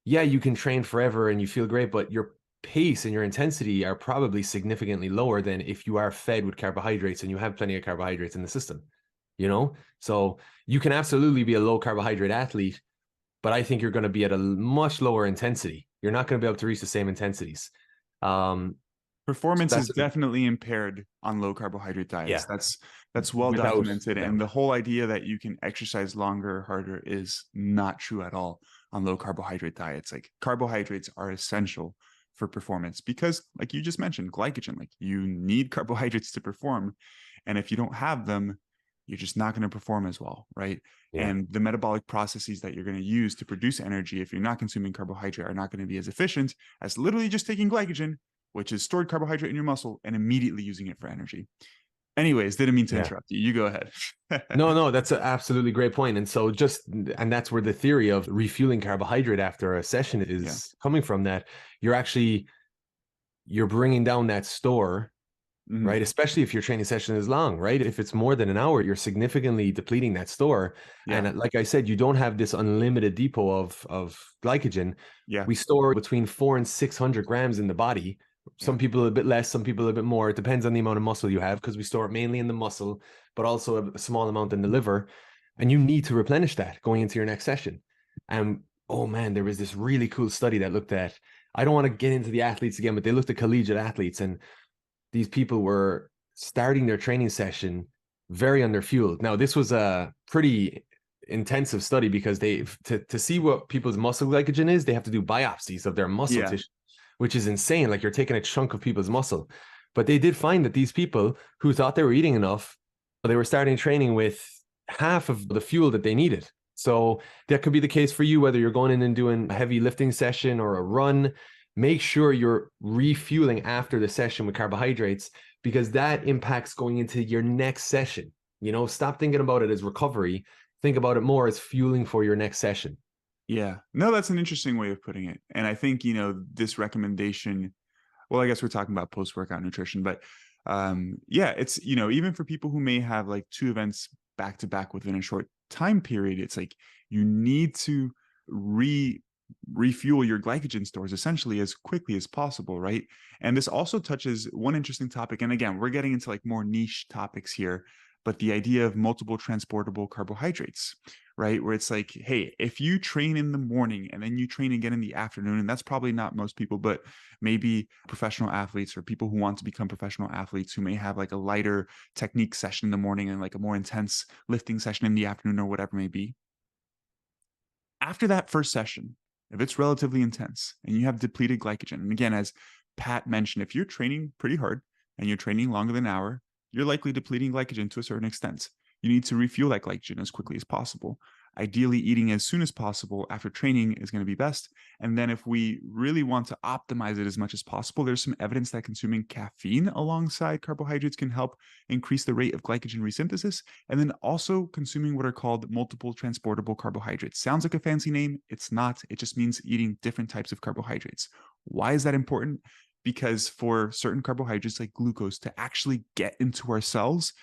yeah, you can train forever and you feel great, but your pace and your intensity are probably significantly lower than if you are fed with carbohydrates and you have plenty of carbohydrates in the system, So you can absolutely be a low carbohydrate athlete, but I think you're going to be at a much lower intensity. You're not going to be able to reach the same intensities. Performance is definitely impaired on low carbohydrate diets. Yeah. That's well documented. And the whole idea that you can exercise longer, harder is not true at all on low carbohydrate diets. Like carbohydrates are essential for performance because, like you just mentioned, glycogen, like you need carbohydrates to perform. And if you don't have them, you're just not going to perform as well, right? Yeah. And the metabolic processes that you're going to use to produce energy, if you're not consuming carbohydrate, are not going to be as efficient as literally just taking glycogen, which is stored carbohydrate in your muscle, and immediately using it for energy. Anyways, didn't mean to Yeah. interrupt you. You go ahead. No, that's an absolutely great point. And so and that's where the theory of refueling carbohydrate after a session Yeah. is coming from, that you're bringing down that store, Mhm. right? Especially if your training session is long, right? If it's more than an hour, you're significantly depleting that store. Yeah. And like I said, you don't have this unlimited depot of glycogen. Yeah. We store between 400 and 600 grams in the body. Yeah. Some people a bit less, some people a bit more. It depends on the amount of muscle you have, because we store it mainly in the muscle, but also a small amount in the liver. And you need to replenish that going into your next session. And oh man, there was this really cool study that looked at, I don't want to get into the athletes again, but they looked at collegiate athletes, and these people were starting their training session very underfueled. Now, this was a pretty intensive study, because to see what people's muscle glycogen is, they have to do biopsies of their muscle Yeah. tissue, which is insane. Like, you're taking a chunk of people's muscle. But they did find that these people who thought they were eating enough, they were starting training with half of the fuel that they needed. So that could be the case for you, whether you're going in and doing a heavy lifting session or a run. Make sure you're refueling after the session with carbohydrates, because that impacts going into your next session. Stop thinking about it as recovery. Think about it more as fueling for your next session. Yeah. No, that's an interesting way of putting it. And I think, this recommendation, well, I guess we're talking about post-workout nutrition, but yeah, it's, even for people who may have like two events back to back within a short time period, it's like you need to refuel your glycogen stores essentially as quickly as possible, right? And this also touches one interesting topic. And again, we're getting into like more niche topics here, but the idea of multiple transportable carbohydrates, right? Where it's like, hey, if you train in the morning and then you train again in the afternoon, and that's probably not most people, but maybe professional athletes or people who want to become professional athletes who may have like a lighter technique session in the morning and like a more intense lifting session in the afternoon or whatever it may be. After that first session, if it's relatively intense and you have depleted glycogen, and again, as Pat mentioned, if you're training pretty hard and you're training longer than an hour, you're likely depleting glycogen to a certain extent. You need to refuel that glycogen as quickly as possible. Ideally, eating as soon as possible after training is going to be best. And then if we really want to optimize it as much as possible, there's some evidence that consuming caffeine alongside carbohydrates can help increase the rate of glycogen resynthesis. And then also consuming what are called multiple transportable carbohydrates. Sounds like a fancy name. It's not. It just means eating different types of carbohydrates. Why is that important? Because for certain carbohydrates like glucose to actually get into our cells,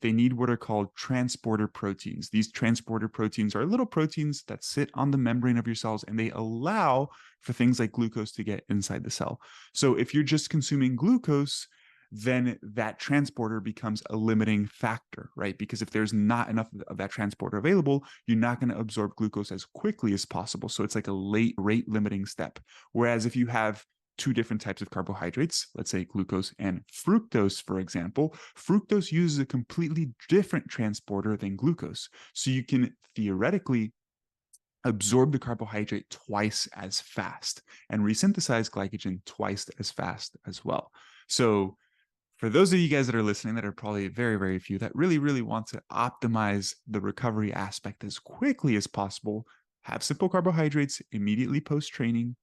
they need what are called transporter proteins. These transporter proteins are little proteins that sit on the membrane of your cells, and they allow for things like glucose to get inside the cell. So if you're just consuming glucose, then that transporter becomes a limiting factor, right? Because if there's not enough of that transporter available, you're not going to absorb glucose as quickly as possible. So it's like a late rate limiting step. Whereas if you have two different types of carbohydrates, let's say glucose and fructose, for example, fructose uses a completely different transporter than glucose. So you can theoretically absorb the carbohydrate twice as fast and resynthesize glycogen twice as fast as well. So for those of you guys that are listening, that are probably very, very few, that really, really want to optimize the recovery aspect as quickly as possible, have simple carbohydrates immediately post-training.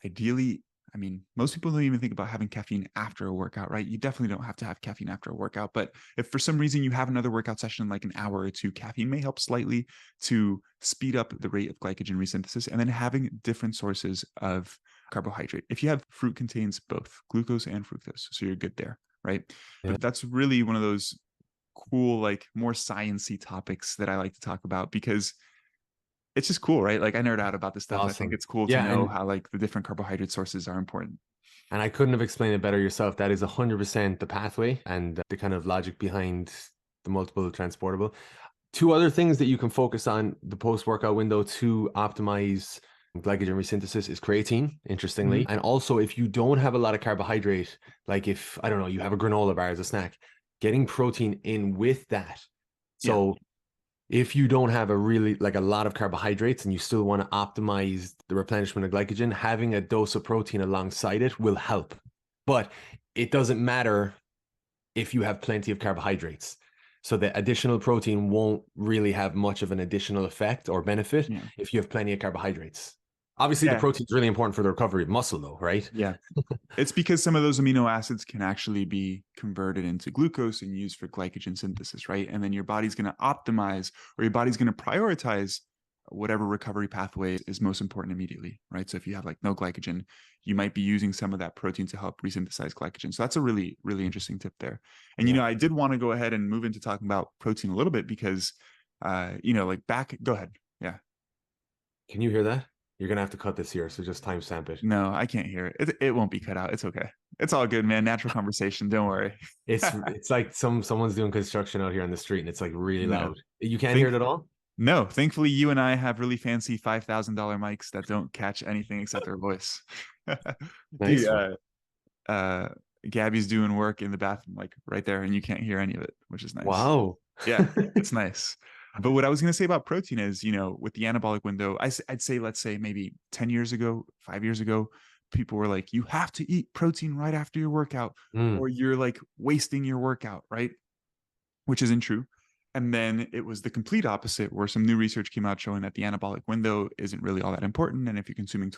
Ideally, I mean, most people don't even think about having caffeine after a workout, right? You definitely don't have to have caffeine after a workout. But if for some reason you have another workout session, like an hour or two, caffeine may help slightly to speed up the rate of glycogen resynthesis. And then having different sources of carbohydrate. If you have fruit, contains both glucose and fructose, so you're good there, right? Yeah. But that's really one of those cool, like more sciencey topics that I like to talk about, because it's just cool, right? Like I nerd out about this stuff. I think Awesome. it's cool to Yeah, know how like the different carbohydrate sources are important. and I couldn't have explained it better yourself. That is 100% the pathway and the kind of logic behind the multiple transportable. Two other things that you can focus on the post-workout window to optimize glycogen resynthesis is creatine, interestingly. And also, if you don't have a lot of carbohydrate, like if, I don't know, you have a granola bar as a snack, getting protein in with that. So if you don't have a lot of carbohydrates and you still want to optimize the replenishment of glycogen, having a dose of protein alongside it will help. But it doesn't matter if you have plenty of carbohydrates. So the additional protein won't really have much of an additional effect or benefit if you have plenty of carbohydrates. Obviously, the Yeah. protein is really important for the recovery of muscle, though, right? Yeah. It's because some of those amino acids can actually be converted into glucose and used for glycogen synthesis, right? And then your body's going to optimize, or your body's going to prioritize whatever recovery pathway is most important immediately, right? So if you have like no glycogen, you might be using some of that protein to help resynthesize glycogen. So that's a really, really interesting tip there. And, Yeah. I did want to go ahead and move into talking about protein a little bit because, go ahead. Yeah. Can you hear that? You're gonna have to cut this here, so just timestamp it. No, I can't hear it. It won't be cut out. It's okay. It's all good, man. Natural conversation. Don't worry. It's like someone's doing construction out here on the street, and it's like really No. loud. You can't hear Think it at all? no. Thankfully, you and I have really fancy $5,000 mics that don't catch anything except our voice. Nice Dude, one. uh, Gabby's doing work in the bathroom, like right there, and you can't hear any of it, which is nice. Wow. Yeah, it's nice. But what I was going to say about protein is, with the anabolic window, I'd say, let's say maybe 10 years ago, 5 years ago, people were like, you have to eat protein right after your workout, Mm, or you're like wasting your workout, right? Which isn't true. And then it was the complete opposite, where some new research came out showing that the anabolic window isn't really all that important. And if you're consuming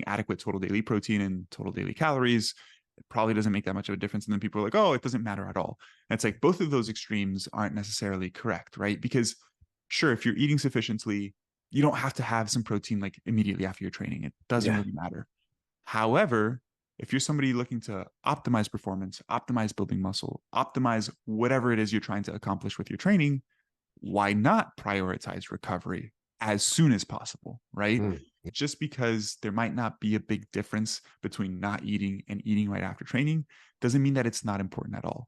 adequate total daily protein and total daily calories, it probably doesn't make that much of a difference. And then people are like, oh, it doesn't matter at all. And it's like both of those extremes aren't necessarily correct, right? Because sure, if you're eating sufficiently, you don't have to have some protein like immediately after your training. It doesn't yeah. really matter. However, if you're somebody looking to optimize performance, optimize building muscle, optimize whatever it is you're trying to accomplish with your training, why not prioritize recovery as soon as possible, right? Mm, Just because there might not be a big difference between not eating and eating right after training doesn't mean that it's not important at all.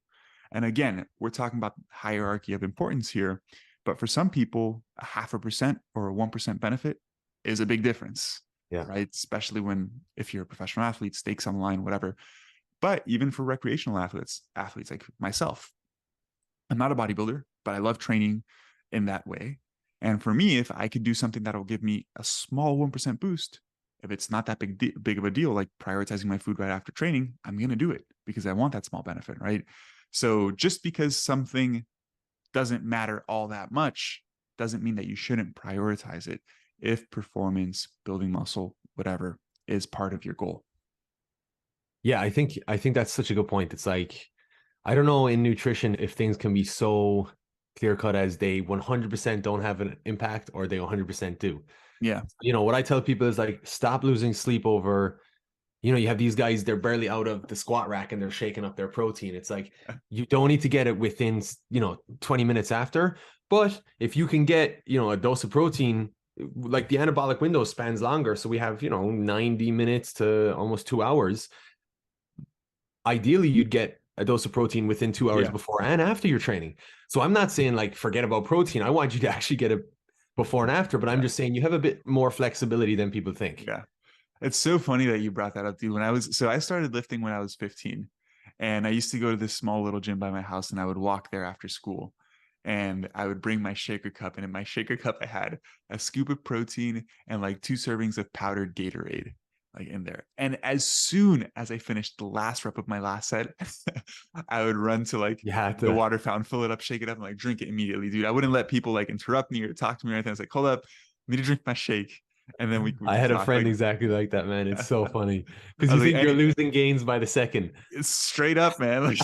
And again, we're talking about hierarchy of importance here, but for some people, a 0.5% or a 1% benefit is a big difference, yeah. right? Especially if you're a professional athlete, stakes on the line, whatever. But even for recreational athletes like myself, I'm not a bodybuilder, but I love training in that way. And for me, if I could do something that'll give me a small 1% boost, if it's not that big of a deal, like prioritizing my food right after training, I'm going to do it because I want that small benefit, right? So just because something doesn't matter all that much doesn't mean that you shouldn't prioritize it if performance, building muscle, whatever is part of your goal. Yeah, I think that's such a good point. It's like, I don't know in nutrition if things can be so clear cut as they 100% don't have an impact or they 100% do. Yeah. What I tell people is like, stop losing sleep over, you have these guys, they're barely out of the squat rack and they're shaking up their protein. It's like, you don't need to get it within, 20 minutes after. But if you can get, a dose of protein, like the anabolic window spans longer. So we have, 90 minutes to almost 2 hours. Ideally, you'd get a dose of protein within 2 hours Yeah. before and after your training. So I'm not saying like forget about protein. I want you to actually get it before and after, but I'm just saying you have a bit more flexibility than people think. Yeah. It's so funny that you brought that up, dude. I started lifting when I was 15, and I used to go to this small little gym by my house, and I would walk there after school, and I would bring my shaker cup, and in my shaker cup, I had a scoop of protein and like 2 servings of powdered Gatorade, like in there. And as soon as I finished the last rep of my last set, I would run to like You had the to. water fountain, fill it up, shake it up, and like drink it immediately, dude. I wouldn't let people like interrupt me or talk to me or anything. I was like, hold up, I need to drink my shake. And then we I can had a talk. friend Like, exactly like that, man. It's so funny because I you was like, think you're losing gains by the second. it's straight up, man. Like,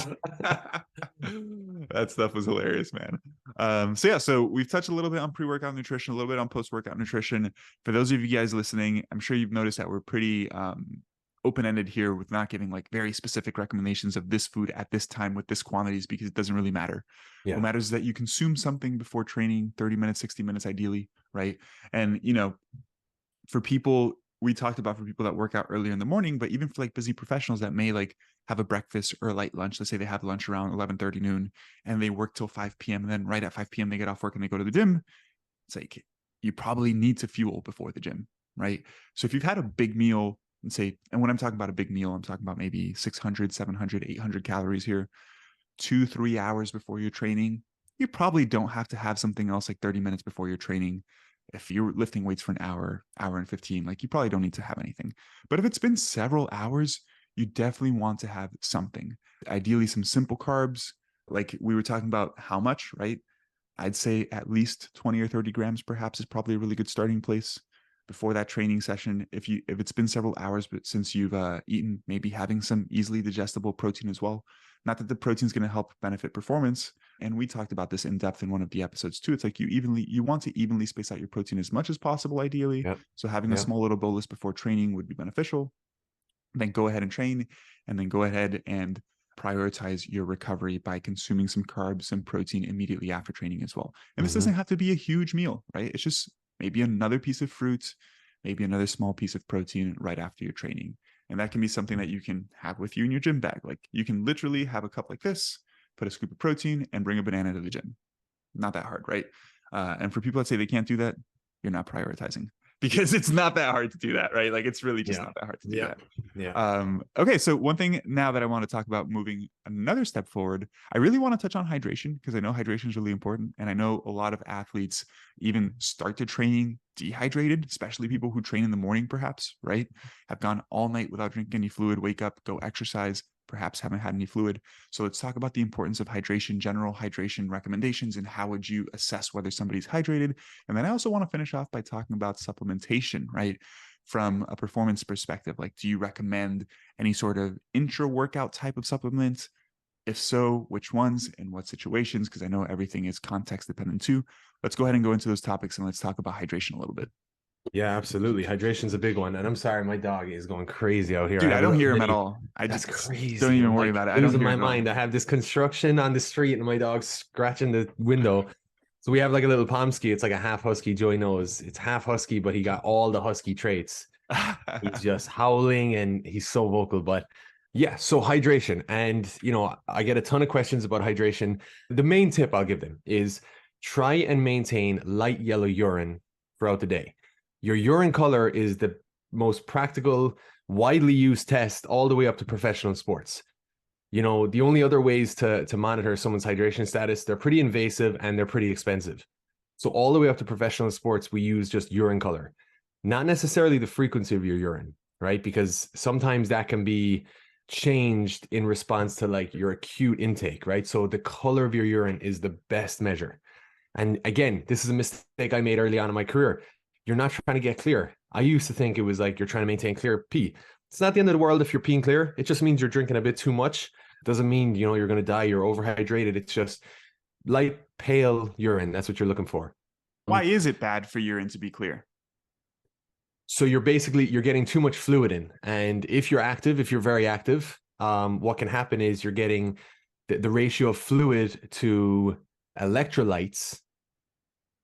that stuff was hilarious, man. So we've touched a little bit on pre-workout nutrition, a little bit on post-workout nutrition. For those of you guys listening, I'm sure you've noticed that we're pretty open-ended here with not giving like very specific recommendations of this food at this time with this quantities, because it doesn't really matter. Yeah. What matters is that you consume something before training, 30 minutes, 60 minutes, ideally, right? And for people, we talked about for people that work out earlier in the morning, but even for like busy professionals that may like have a breakfast or a light lunch, let's say they have lunch around 11:30 noon and they work till 5 p.m. and then right at 5 p.m. they get off work and they go to the gym. It's like, you probably need to fuel before the gym, right? So if you've had a big meal, and when I'm talking about a big meal, I'm talking about maybe 600, 700, 800 calories here, 2-3 hours before your training, you probably don't have to have something else like 30 minutes before your training. If you're lifting weights for an hour and 15, like you probably don't need to have anything. But if it's been several hours, you definitely want to have something. Ideally, some simple carbs. Like we were talking about how much, right? I'd say at least 20 or 30 grams perhaps is probably a really good starting place. before that training session. If it's been several hours, but since you've eaten, maybe having some easily digestible protein as well. Not that the protein is going to help benefit performance. And we talked about this in depth in one of the episodes too. It's like you want to evenly space out your protein as much as possible, ideally. Yep. So having a small little bolus before training would be beneficial. Then go ahead and train, and then go ahead and prioritize your recovery by consuming some carbs and protein immediately after training as well. And this doesn't have to be a huge meal, right? It's just maybe another piece of fruit, maybe another small piece of protein right after your training. And that can be something that you can have with you in your gym bag. Like you can literally have a cup like this, put a scoop of protein, and bring a banana to the gym. Not that hard, right? And for people that say they can't do that, you're not prioritizing, because it's not that hard to do that, right? Like it's really just not that hard to do that. Yeah. Okay. So one thing now that I want to talk about, moving another step forward, I really want to touch on hydration, because I know hydration is really important. And I know a lot of athletes even start to training dehydrated, especially people who train in the morning, perhaps, right? Have gone all night without drinking any fluid, wake up, go exercise, perhaps haven't had any fluid. So let's talk about the importance of hydration, general hydration recommendations, and how would you assess whether somebody's hydrated. And then I also want to finish off by talking about supplementation, right? From a performance perspective, like, do you recommend any sort of intra-workout type of supplement? If so, which ones and what situations? Because I know everything is context dependent too. Let's go ahead and go into those topics, and let's talk about hydration a little bit. Yeah, absolutely. Hydration's a big one. And I'm sorry, my dog is going crazy out here. Dude, I don't hear him at all. That's crazy. Don't even worry about it. I don't losing my mind. I have this construction on the street and my dog's scratching the window. So we have like a little Pomsky. It's like a half husky. Joey knows it's half husky, but he got all the husky traits. He's just howling and he's so vocal. But yeah, so hydration. And, you know, I get a ton of questions about hydration. The main tip I'll give them is try and maintain light yellow urine throughout the day. Your urine color is the most practical, widely used test all the way up to professional sports. You know, the only other ways to monitor someone's hydration status, they're pretty invasive and they're pretty expensive. So all the way up to professional sports, we use just urine color, not necessarily the frequency of your urine, right? Because sometimes that can be changed in response to like your acute intake, right? So the color of your urine is the best measure. And again, this is a mistake I made early on in my career. You're not trying to get clear. I used to think it was like you're trying to maintain clear pee. It's not the end of the world if you're peeing clear. It just means you're drinking a bit too much. It doesn't mean, you know, you're going to die. You're overhydrated. It's just light, pale urine. That's what you're looking for. Why is it bad for urine to be clear? So you're getting too much fluid in. And if you're active, if you're very active, what can happen is you're getting the ratio of fluid to electrolytes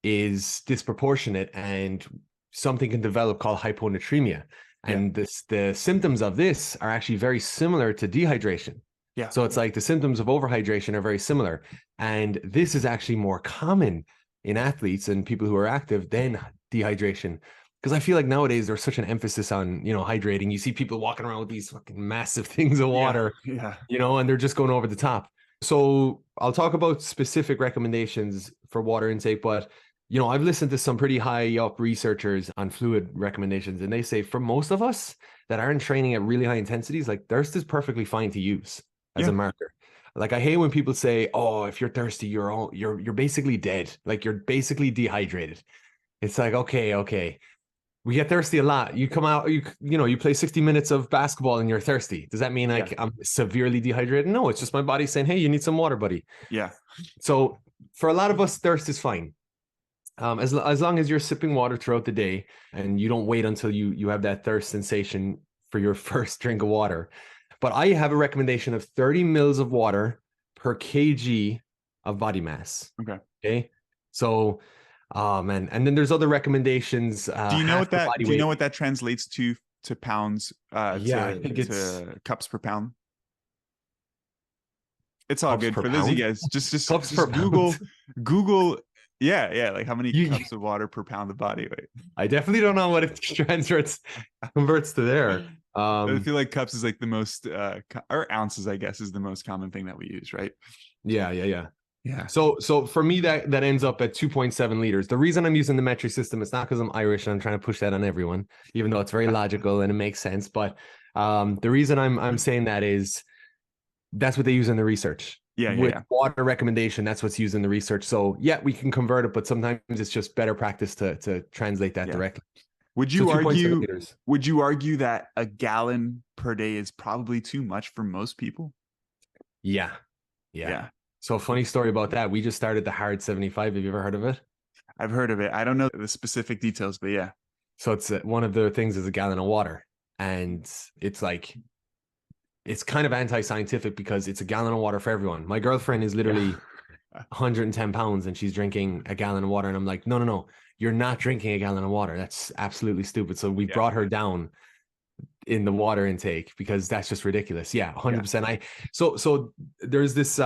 is disproportionate, and something can develop called hyponatremia. And the symptoms of this are actually very similar to dehydration. Yeah. So it's like the symptoms of overhydration are very similar. And this is actually more common in athletes and people who are active than dehydration. Because I feel like nowadays there's such an emphasis on, you know, hydrating. You see people walking around with these fucking massive things of water, you know, and they're just going over the top. So I'll talk about specific recommendations for water intake, but you know, I've listened to some pretty high up researchers on fluid recommendations, and they say for most of us that aren't training at really high intensities, like thirst is perfectly fine to use as a marker. Like I hate when people say, "Oh, if you're thirsty, you're basically dead. Like you're basically dehydrated." It's like, okay. We get thirsty a lot. You come out, you play 60 minutes of basketball and you're thirsty. Does that mean like I'm severely dehydrated? No, it's just my body saying, "Hey, you need some water, buddy." Yeah. So for a lot of us, thirst is fine. As long as you're sipping water throughout the day and you don't wait until you have that thirst sensation for your first drink of water. But I have a recommendation of 30 mils of water per kg of body mass. Okay. So, man. And then there's other recommendations. Do you know what that translates to pounds? I think it's cups per pound. It's all good for those of you guys. Just Google. Yeah. Like how many cups of water per pound of body weight? I definitely don't know what it converts to there. I feel like cups is like the most, or ounces, I guess, is the most common thing that we use, right? Yeah. So for me, that ends up at 2.7 liters. The reason I'm using the metric system, it's not because I'm Irish and I'm trying to push that on everyone, even though it's very logical and it makes sense. But the reason I'm saying that is that's what they use in the research. With water recommendation, that's what's used in the research. So we can convert it, but sometimes it's just better practice to translate that directly. Would So you 2.7 argue, liters. would you argue that a gallon per day is probably too much for most people? Yeah. Yeah. Yeah. So funny story about that. We just started the Hard 75. Have you ever heard of it? I've heard of it. I don't know the specific details, but yeah. So it's one of the things is a gallon of water. And it's like, it's kind of anti-scientific because it's a gallon of water for everyone. My girlfriend is Yeah. literally 110 pounds and she's drinking a gallon of water. And I'm like, no, no, no, you're not drinking a gallon of water. That's absolutely stupid. So we Yeah. brought her down in the water intake because that's just ridiculous. Yeah, 100%. So there's this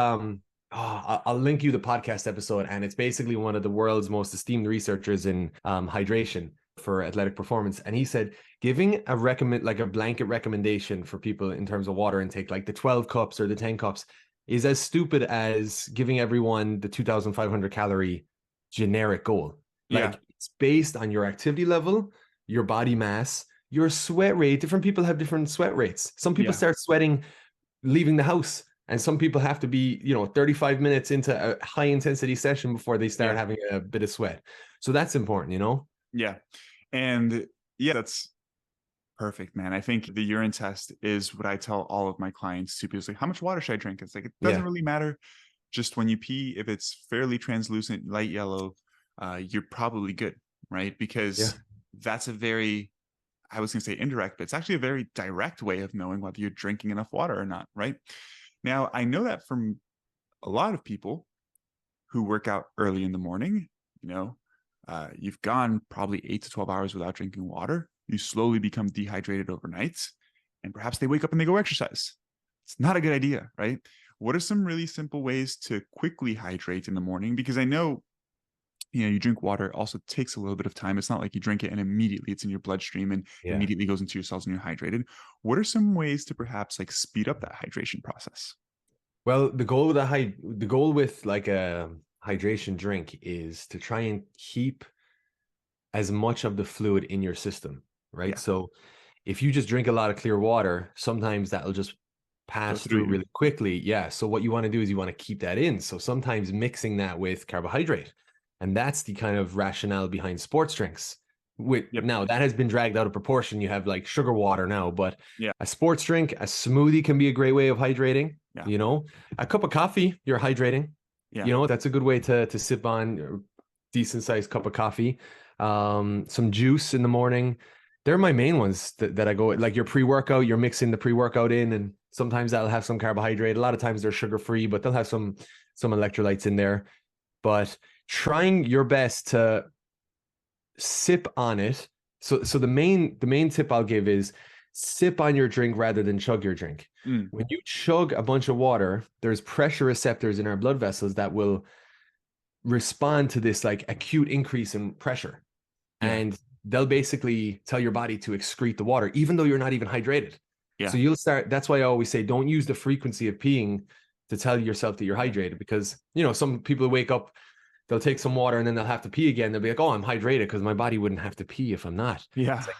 I'll link you the podcast episode, and it's basically one of the world's most esteemed researchers in hydration for athletic performance, and he said giving a blanket recommendation for people in terms of water intake, like the 12 cups or the 10 cups, is as stupid as giving everyone the 2,500 calorie generic goal. Yeah. Like, it's based on your activity level, your body mass, your sweat rate. Different people have different sweat rates. Some people Yeah. start sweating leaving the house, and some people have to be 35 minutes into a high intensity session before they start having a bit of sweat. So that's important. Yeah. And yeah, that's perfect, man. I think the urine test is what I tell all of my clients to be like, how much water should I drink? It's like, it doesn't really matter. Just when you pee, if it's fairly translucent, light yellow, you're probably good, right? Because that's a very, I was going to say indirect, but it's actually a very direct way of knowing whether you're drinking enough water or not, right? Now, I know that from a lot of people who work out early in the morning, you've gone probably 8 to 12 hours without drinking water. You slowly become dehydrated overnight, and perhaps they wake up and they go exercise. It's not a good idea, right? What are some really simple ways to quickly hydrate in the morning? Because I know, you drink water, it also takes a little bit of time. It's not like you drink it and immediately it's in your bloodstream and immediately goes into your cells and you're hydrated. What are some ways to perhaps like speed up that hydration process? Well, the goal with like a hydration drink is to try and keep as much of the fluid in your system, right? Yeah. So if you just drink a lot of clear water, sometimes that'll just pass through really quickly. Yeah. So what you want to do is you want to keep that in. So sometimes mixing that with carbohydrate. And that's the kind of rationale behind sports drinks. Now that has been dragged out of proportion. You have like sugar water now, but a sports drink, a smoothie can be a great way of hydrating. A cup of coffee, you're hydrating. That's a good way to sip on a decent sized cup of coffee. Some juice in the morning. They're my main ones that I go, like your pre-workout, you're mixing the pre-workout in, and sometimes that'll have some carbohydrate. A lot of times they're sugar-free, but they'll have some electrolytes in there. But trying your best to sip on it. So the main tip I'll give is sip on your drink rather than chug your drink. When you chug a bunch of water, there's pressure receptors in our blood vessels that will respond to this like acute increase in pressure. And they'll basically tell your body to excrete the water, even though you're not even hydrated. So that's why I always say, don't use the frequency of peeing to tell yourself that you're hydrated, because, some people wake up, they'll take some water and then they'll have to pee again. They'll be like, oh, I'm hydrated because my body wouldn't have to pee if I'm not. Yeah. It's like,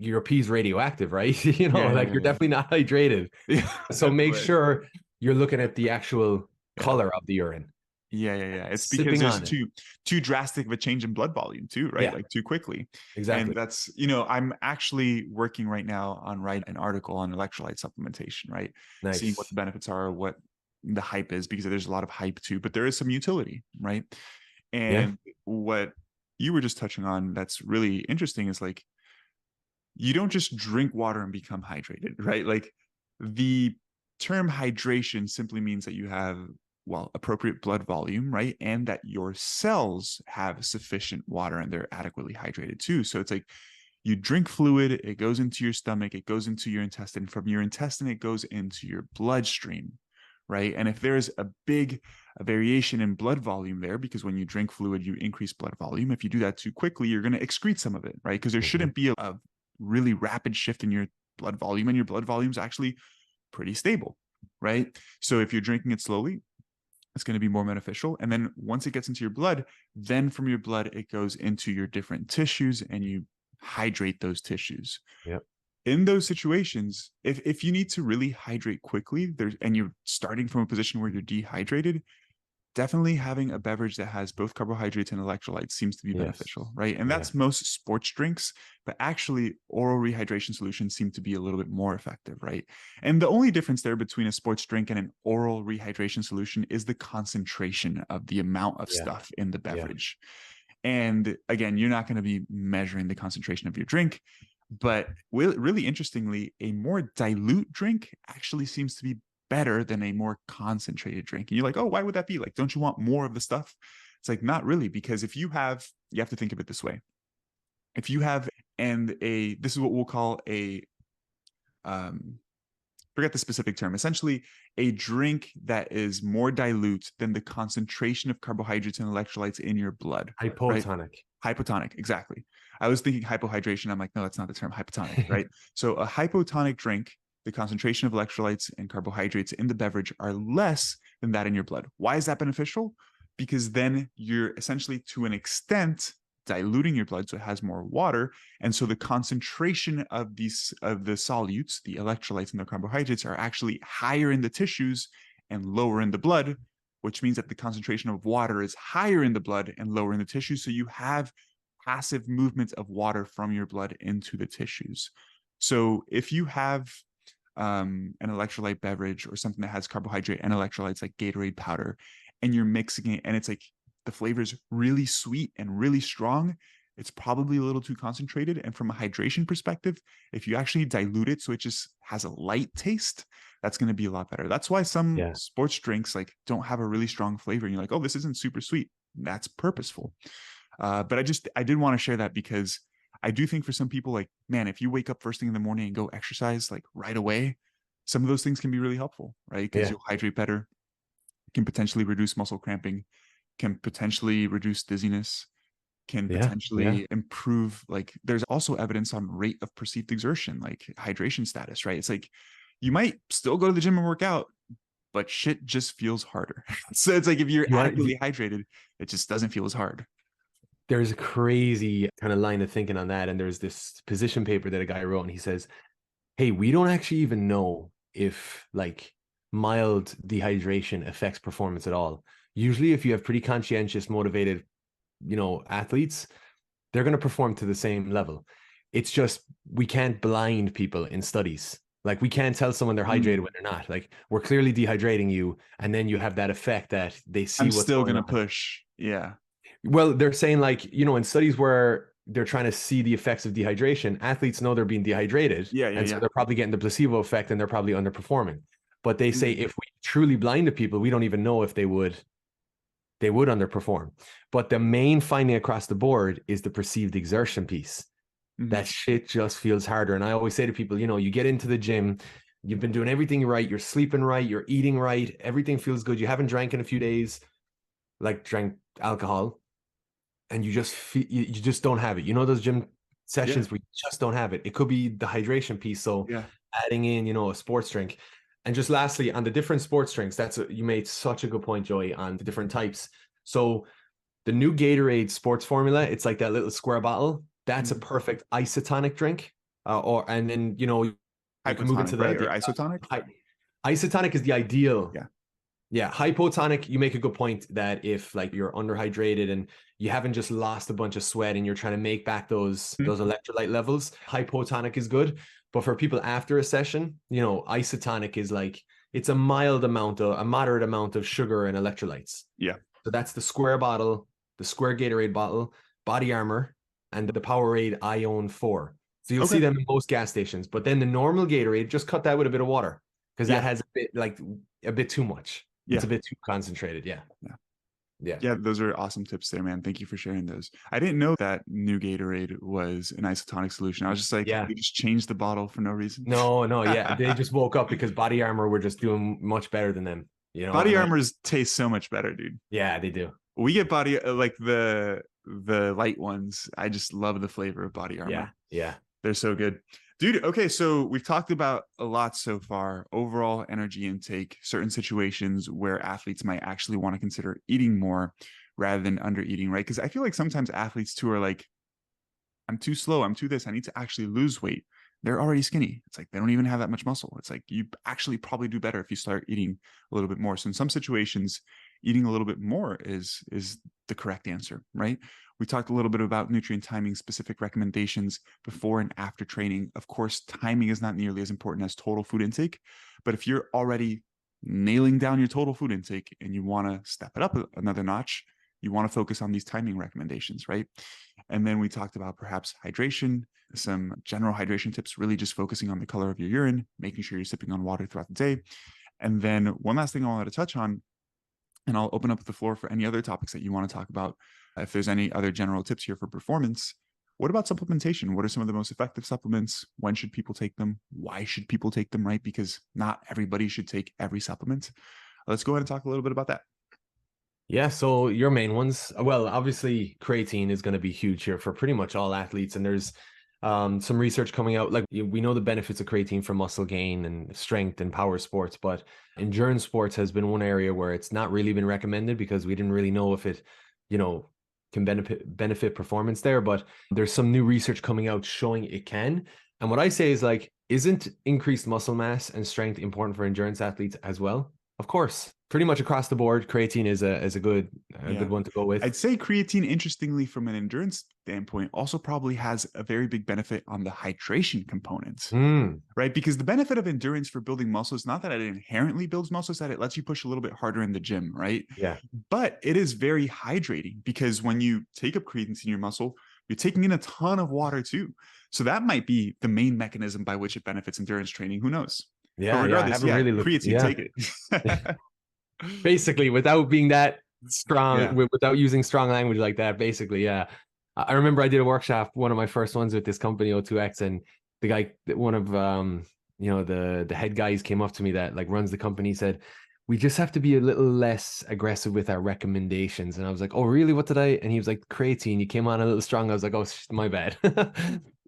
your pee's radioactive, right? You're definitely not hydrated. So make sure you're looking at the actual color of the urine. Yeah. It's because there's too drastic of a change in blood volume too, right? Like too quickly. Exactly. And that's, I'm actually working right now on writing an article on electrolyte supplementation, right? Nice. Seeing what the benefits are, what the hype is, because there's a lot of hype too, but there is some utility, right? And what you were just touching on that's really interesting is like, you don't just drink water and become hydrated, right? Like, the term hydration simply means that you have, appropriate blood volume, right? And that your cells have sufficient water and they're adequately hydrated too. So it's like, you drink fluid, it goes into your stomach, it goes into your intestine. From your intestine, it goes into your bloodstream, right? And if there's a variation in blood volume there, because when you drink fluid, you increase blood volume. If you do that too quickly, you're going to excrete some of it, right? Because there shouldn't be a really rapid shift in your blood volume, and your blood volume is actually pretty stable, right? So if you're drinking it slowly, it's going to be more beneficial. And then once it gets into your blood, then from your blood, it goes into your different tissues and you hydrate those tissues. In those situations, if you need to really hydrate quickly, and you're starting from a position where you're dehydrated, definitely having a beverage that has both carbohydrates and electrolytes seems to be beneficial, right? And that's most sports drinks, but actually oral rehydration solutions seem to be a little bit more effective, right? And the only difference there between a sports drink and an oral rehydration solution is the concentration of the amount of stuff in the beverage. And again, you're not going to be measuring the concentration of your drink, but really interestingly, a more dilute drink actually seems to be better than a more concentrated drink. And you're like, oh, why would that be? Like, don't you want more of the stuff? It's like, not really, because if you have to think of it this way. If you have, this is what we'll call forget the specific term, essentially a drink that is more dilute than the concentration of carbohydrates and electrolytes in your blood. Hypotonic. Right? Hypotonic, exactly. I was thinking hypohydration. I'm like, no, that's not the term, hypotonic, right? So a hypotonic drink, the concentration of electrolytes and carbohydrates in the beverage are less than that in your blood. Why is that beneficial? Because then you're essentially, to an extent, diluting your blood so it has more water, and so the concentration of the solutes, the electrolytes and the carbohydrates, are actually higher in the tissues and lower in the blood, which means that the concentration of water is higher in the blood and lower in the tissues, so you have passive movement of water from your blood into the tissues. So if you have an electrolyte beverage or something that has carbohydrate and electrolytes like Gatorade powder, and you're mixing it and it's like the flavor is really sweet and really strong, it's probably a little too concentrated. And from a hydration perspective, if you actually dilute it so it just has a light taste, that's going to be a lot better. That's why some sports drinks like don't have a really strong flavor. And you're like, oh, this isn't super sweet. That's purposeful. But I did want to share that because I do think for some people, like, man, if you wake up first thing in the morning and go exercise like right away, some of those things can be really helpful, right? Because you'll hydrate better, can potentially reduce muscle cramping, can potentially reduce dizziness, can potentially improve, like, there's also evidence on rate of perceived exertion, like hydration status, right? It's like you might still go to the gym and work out, but shit just feels harder. So it's like if you're adequately hydrated, it just doesn't feel as hard. There's a crazy kind of line of thinking on that. And there's this position paper that a guy wrote, and he says, hey, we don't actually even know if like mild dehydration affects performance at all. Usually if you have pretty conscientious, motivated, athletes, they're going to perform to the same level. It's just, we can't blind people in studies. Like, we can't tell someone they're hydrated when they're not. Like, we're clearly dehydrating you, and then you have that effect that they see what's still going to push. Yeah. Well, they're saying, like, in studies where they're trying to see the effects of dehydration, athletes know they're being dehydrated. So they're probably getting the placebo effect and they're probably underperforming. But they say if we truly blinded people, we don't even know if they would underperform. But the main finding across the board is the perceived exertion piece. That shit just feels harder. And I always say to people, you get into the gym, you've been doing everything right, you're sleeping right, you're eating right, everything feels good, you haven't drank in a few days, like drank alcohol, and you just don't have it. Those gym sessions where you just don't have it. It could be the hydration piece. So adding in, a sports drink. And just lastly, on the different sports drinks, you made such a good point, Joey, on the different types. So the new Gatorade sports formula, it's like that little square bottle. That's a perfect isotonic drink. And then, you can move into or isotonic. Isotonic is the ideal. Yeah. Hypotonic, you make a good point that if like you're underhydrated and you haven't just lost a bunch of sweat and you're trying to make back those electrolyte levels, hypotonic is good. But for people after a session, isotonic is like, it's a moderate amount of sugar and electrolytes. Yeah. So that's the square bottle, the square Gatorade bottle, Body Armor, and the Powerade Ion 4. So you'll see them in most gas stations. But then the normal Gatorade, just cut that with a bit of water, because that has a bit too much. It's a bit too concentrated. Yeah, those are awesome tips there, man. Thank you for sharing those. I didn't know that new Gatorade was an isotonic solution. I was just like, they just changed the bottle for no reason. No, they just woke up because Body Armor were just doing much better than them. Body Armors taste so much better, dude. Yeah, they do. We get Body like the light ones. I just love the flavor of Body Armor. Yeah, they're so good. Dude, okay, so we've talked about a lot so far. Overall energy intake, certain situations where athletes might actually want to consider eating more rather than under eating, right? Because I feel like sometimes athletes too are like, I'm too slow, I'm too this, I need to actually lose weight. They're already skinny. It's like they don't even have that much muscle. It's like you actually probably do better if you start eating a little bit more. So in some situations, eating a little bit more is the correct answer, right? We talked a little bit about nutrient timing, specific recommendations before and after training. Of course, timing is not nearly as important as total food intake, but if you're already nailing down your total food intake and you want to step it up another notch, you want to focus on these timing recommendations, right? And then we talked about perhaps hydration, some general hydration tips, really just focusing on the color of your urine, making sure you're sipping on water throughout the day. And then one last thing I wanted to touch on, and I'll open up the floor for any other topics that you want to talk about. If there's any other general tips here for performance, what about supplementation? What are some of the most effective supplements? When should people take them? Why should people take them, right? Because not everybody should take every supplement. Let's go ahead and talk a little bit about that. Yeah, so your main ones, well, obviously creatine is going to be huge here for pretty much all athletes. And there's some research coming out, like we know the benefits of creatine for muscle gain and strength and power sports, but endurance sports has been one area where it's not really been recommended because we didn't really know if it, can benefit performance there. But there's some new research coming out showing it can. And what I say is like, isn't increased muscle mass and strength important for endurance athletes as well? Of course, pretty much across the board, creatine is a good one to go with. I'd say creatine, interestingly, from an endurance standpoint, also probably has a very big benefit on the hydration component, right? Because the benefit of endurance for building muscle is not that it inherently builds muscle, it's that it lets you push a little bit harder in the gym, right? Yeah. But it is very hydrating because when you take up creatine in your muscle, you're taking in a ton of water too. So that might be the main mechanism by which it benefits endurance training. Who knows? Yeah, but regardless, really creatine, take it. Basically, without being that strong, without using strong language like that, basically, yeah. I remember I did a workshop, one of my first ones with this company, O2X, and the guy, one of the head guys came up to me that like runs the company, said, we just have to be a little less aggressive with our recommendations. And I was like, oh, really? What did I? And he was like, creatine, you came on a little strong. I was like, oh, my bad.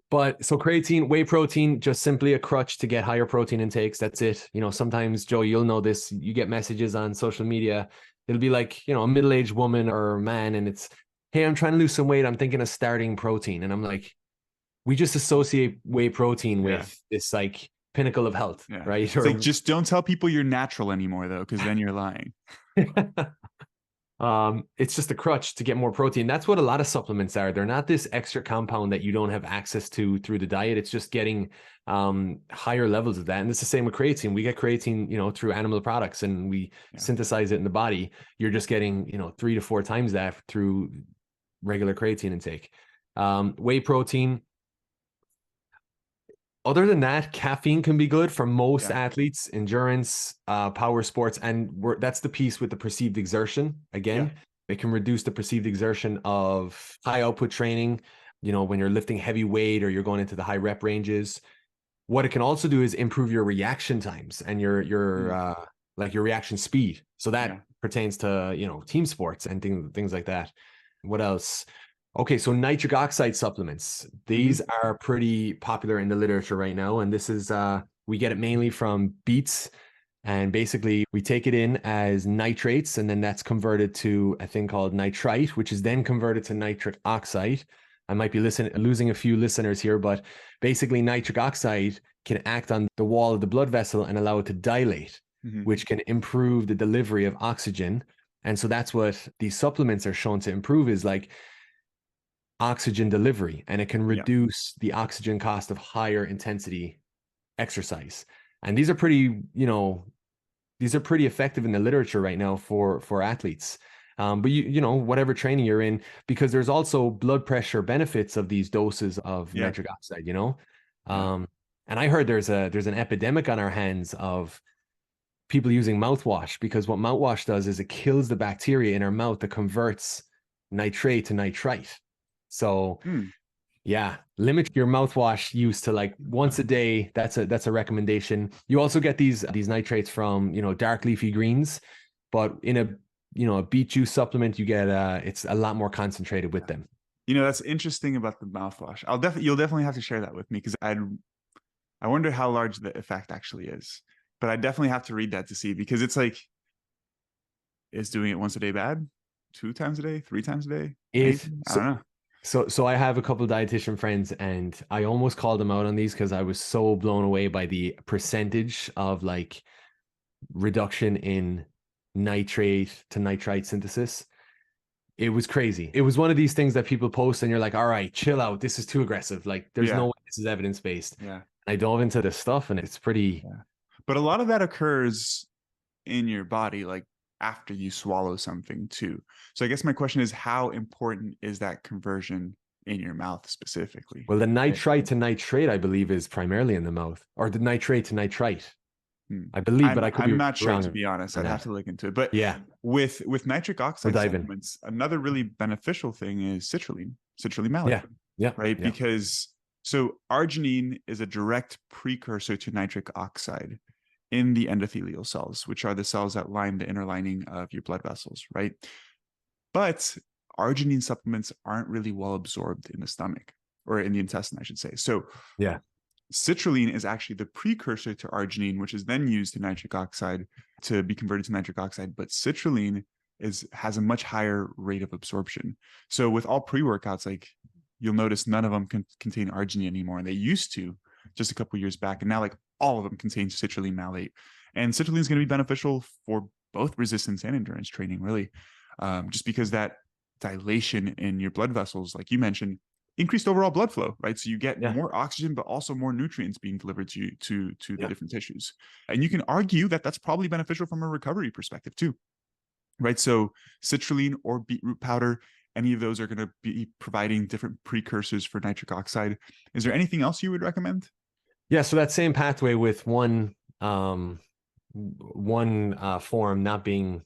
But so creatine, whey protein, just simply a crutch to get higher protein intakes. That's it. Sometimes, Joe, you'll know this. You get messages on social media. It'll be like, a middle-aged woman or man, and it's, hey, I'm trying to lose some weight. I'm thinking of starting protein. And I'm like, we just associate whey protein with this like pinnacle of health, right? It's like, just don't tell people you're natural anymore, though, because then you're lying. It's just a crutch to get more protein. That's what a lot of supplements are. They're not this extra compound that you don't have access to through the diet. It's just getting higher levels of that. And it's the same with creatine. We get creatine, through animal products, and we synthesize it in the body. You're just getting, 3 to 4 times that through regular creatine intake. Whey protein. Other than that, caffeine can be good for most athletes, endurance, power sports. And that's the piece with the perceived exertion. Again, it can reduce the perceived exertion of high output training, when you're lifting heavy weight or you're going into the high rep ranges. What it can also do is improve your reaction times and your reaction speed. So that pertains to, team sports and things like that. What else? Okay, so nitric oxide supplements. These are pretty popular in the literature right now. And this is, we get it mainly from beets. And basically, we take it in as nitrates, and then that's converted to a thing called nitrite, which is then converted to nitric oxide. I might be losing a few listeners here, but basically nitric oxide can act on the wall of the blood vessel and allow it to dilate, which can improve the delivery of oxygen. And so that's what these supplements are shown to improve, is like oxygen delivery, and it can reduce the oxygen cost of higher intensity exercise. And these are pretty, effective in the literature right now for athletes. But whatever training you're in, because there's also blood pressure benefits of these doses of nitric oxide, and I heard there's an epidemic on our hands of people using mouthwash, because what mouthwash does is it kills the bacteria in our mouth that converts nitrate to nitrite. So limit your mouthwash use to like once a day. That's a recommendation. You also get these nitrates from, dark leafy greens, but in a beet juice supplement, you get it's a lot more concentrated with them. That's interesting about the mouthwash. You'll definitely have to share that with me, because I wonder how large the effect actually is. But I definitely have to read that to see, because it's like, is doing it once a day bad? 2 times a day? 3 times a day? I don't know. So I have a couple of dietitian friends, and I almost called them out on these because I was so blown away by the percentage of like reduction in nitrate to nitrite synthesis. It was crazy. It was one of these things that people post and you're like, all right, chill out. This is too aggressive. Like, there's no way this is evidence-based. Yeah. I dove into this stuff and it's pretty. Yeah. But a lot of that occurs in your body, like after you swallow something too. So I guess my question is, how important is that conversion in your mouth specifically? Well, the nitrite to nitrate, I believe, is primarily in the mouth, or the nitrate to nitrite. I believe, but I could be I'm not sure, wrong to be honest. I'd have to look into it. But yeah, with nitric oxide supplements, another really beneficial thing is citrulline malate. Yeah. Right. Yeah. Because so arginine is a direct precursor to nitric oxide in the endothelial cells, which are the cells that line the inner lining of your blood vessels, right? But arginine supplements aren't really well absorbed in the stomach, or in the intestine, I should say. So yeah, citrulline is actually the precursor to arginine, which is then used in nitric oxide to be converted to nitric oxide. But citrulline has a much higher rate of absorption. So with all pre-workouts, like you'll notice none of them contain arginine anymore. And they used to just a couple years back. And now like all of them contain citrulline malate. And citrulline is going to be beneficial for both resistance and endurance training, really. Just because that dilation in your blood vessels, like you mentioned, increased overall blood flow, right? So you get more oxygen, but also more nutrients being delivered to the different tissues. And you can argue that that's probably beneficial from a recovery perspective too, right? So citrulline or beetroot powder, any of those are going to be providing different precursors for nitric oxide. Is there anything else you would recommend? Yeah, so that same pathway with one form not being,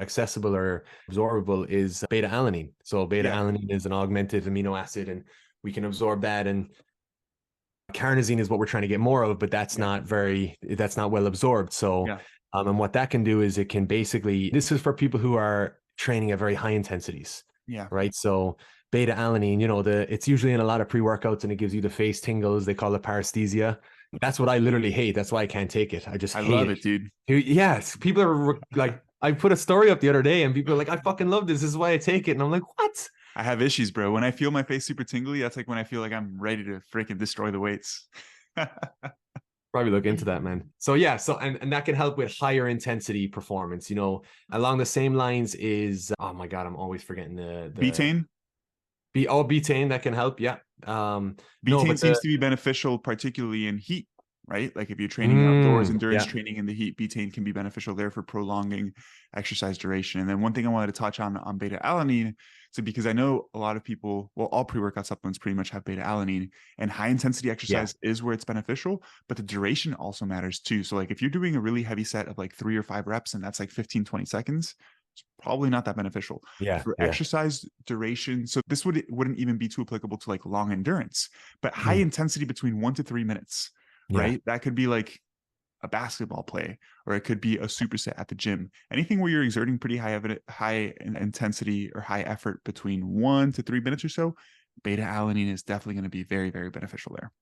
accessible or absorbable is beta alanine. So beta alanine is an augmented amino acid, and we can absorb that. And carnosine is what we're trying to get more of, but that's not well absorbed. So, and what that can do is it can basically, this is for people who are training at very high intensities. Yeah. Right. So beta alanine, it's usually in a lot of pre-workouts, and it gives you the face tingles. They call it paresthesia. That's what I literally hate. That's why I can't take it. I love it, dude. Yes. People are like, I put a story up the other day and people are like, I fucking love this. This is why I take it. And I'm like, what? I have issues, bro. When I feel my face super tingly, that's like when I feel like I'm ready to freaking destroy the weights. Probably look into that, man. So yeah, and that can help with higher intensity performance. Along the same lines is, oh my God, I'm always forgetting the betaine. Betaine, that can help. Yeah. Betaine seems to be beneficial, particularly in heat, right? Like if you're training outdoors, endurance training in the heat, betaine can be beneficial there for prolonging exercise duration. And then one thing I wanted to touch on beta alanine, so because I know a lot of people, well, all pre-workout supplements pretty much have beta alanine, and high intensity exercise is where it's beneficial, but the duration also matters too. So like if you're doing a really heavy set of like 3 or 5 reps and that's like 15-20 seconds, it's probably not that beneficial. For exercise duration. So this wouldn't even be too applicable to like long endurance, but high intensity between 1 to 3 minutes, right? That could be like a basketball play, or it could be a superset at the gym. Anything where you're exerting pretty high intensity or high effort between 1 to 3 minutes or so, beta alanine is definitely going to be very, very beneficial there.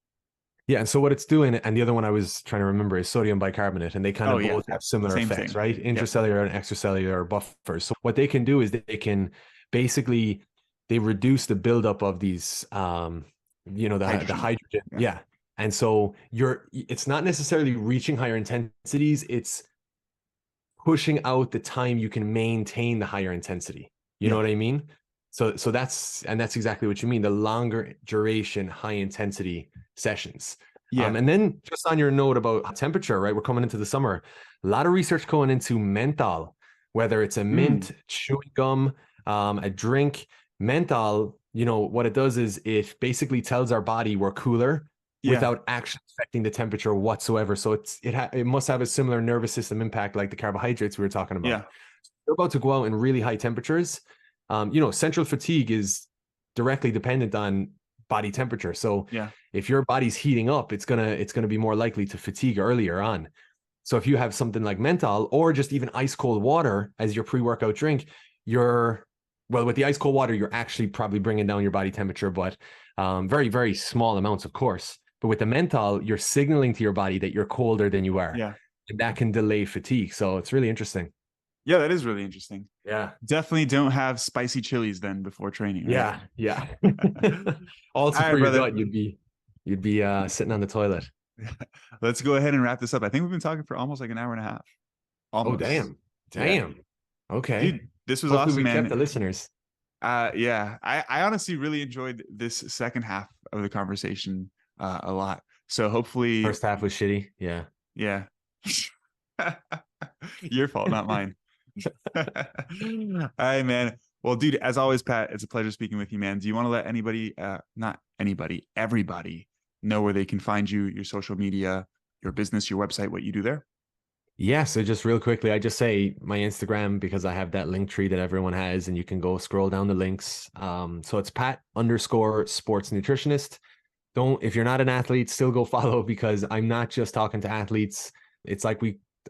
Yeah, and so what it's doing, and the other one I was trying to remember is sodium bicarbonate, and they kind of both have similar effects, right? Intracellular and extracellular buffers. So what they can do is they can basically, they reduce the buildup of these, the hydrogen. Yeah. And so it's not necessarily reaching higher intensities, it's pushing out the time you can maintain the higher intensity. You know what I mean? So that's exactly what you mean. The longer duration, high intensity sessions. And then just on your note about temperature, right? We're coming into the summer. A lot of research going into menthol, whether it's a mint, chewing gum, a drink. Menthol, what it does is it basically tells our body we're cooler without actually affecting the temperature whatsoever. So it must have a similar nervous system impact like the carbohydrates we were talking about. You're about to go out in really high temperatures. Central fatigue is directly dependent on body temperature. So if your body's heating up, it's gonna be more likely to fatigue earlier on. So if you have something like menthol or just even ice cold water as your pre-workout drink, with the ice cold water, you're actually probably bringing down your body temperature, but very, very small amounts, of course. But with the menthol, you're signaling to your body that you're colder than you are. And that can delay fatigue. So it's really interesting. Yeah, that is really interesting. Yeah. Definitely don't have spicy chilies then before training. Right? Yeah. Also for your gut, you'd be sitting on the toilet. Let's go ahead and wrap this up. I think we've been talking for almost like an hour and a half. Almost. Oh, damn. Damn. Okay. Dude, this was Hopefully awesome, we kept man. the listeners. Yeah, I honestly really enjoyed this second half of the conversation a lot. So hopefully, First half was shitty. Yeah. yeah, your fault, not mine. All right, man. Well, dude, as always, Pat, it's a pleasure speaking with you, man. Do you want to let anybody, not anybody, everybody know where they can find you, your social media, your business, your website, what you do there? Yeah, so just real quickly, I just say my Instagram because I have that link tree that everyone has, and you can go scroll down the links. So it's Pat_sports nutritionist. Don't, if you're not an athlete, still go follow, because I'm not just talking to athletes. It's like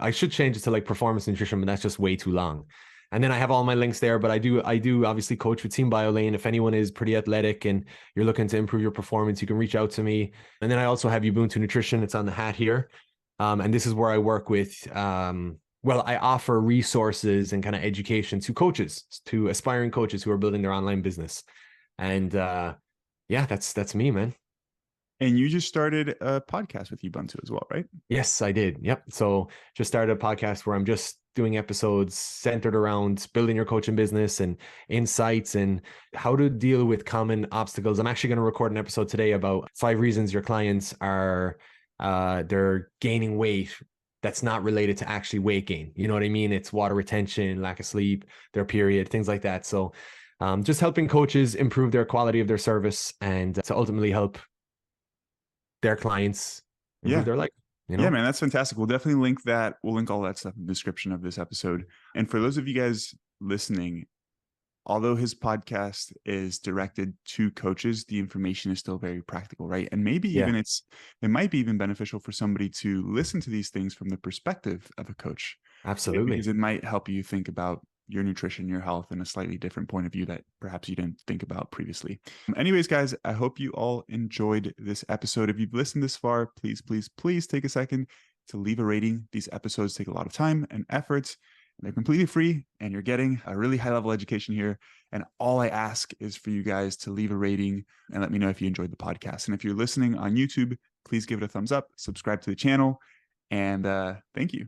I should change it to like performance nutrition, but that's just way too long. And then I have all my links there, but I do obviously coach with Team BioLane. If anyone is pretty athletic and you're looking to improve your performance, you can reach out to me. And then I also have Ubuntu Nutrition. It's on the hat here. And this is where I work with, well, I offer resources and kind of education to coaches, to aspiring coaches who are building their online business. And yeah, that's me, man. And you just started a podcast with Ubuntu as well, right? Yes, I did. Yep. So just started a podcast where I'm just doing episodes centered around building your coaching business and insights and how to deal with common obstacles. I'm actually going to record an episode today about 5 reasons your clients are they're gaining weight that's not related to actually weight gain. You know what I mean? It's water retention, lack of sleep, their period, things like that. So just helping coaches improve their quality of their service and to ultimately help their clients improve their life. You know? Yeah, man, that's fantastic. We'll definitely link that. We'll link all that stuff in the description of this episode. And for those of you guys listening, although his podcast is directed to coaches, the information is still very practical, right? And maybe even it might be even beneficial for somebody to listen to these things from the perspective of a coach. Absolutely. Right? Because it might help you think about your nutrition, your health in a slightly different point of view that perhaps you didn't think about previously. Anyways, guys, I hope you all enjoyed this episode. If you've listened this far, please, please, please take a second to leave a rating. These episodes take a lot of time and effort. They're completely free, and you're getting a really high level education here. And all I ask is for you guys to leave a rating and let me know if you enjoyed the podcast. And if you're listening on YouTube, please give it a thumbs up, subscribe to the channel, and thank you.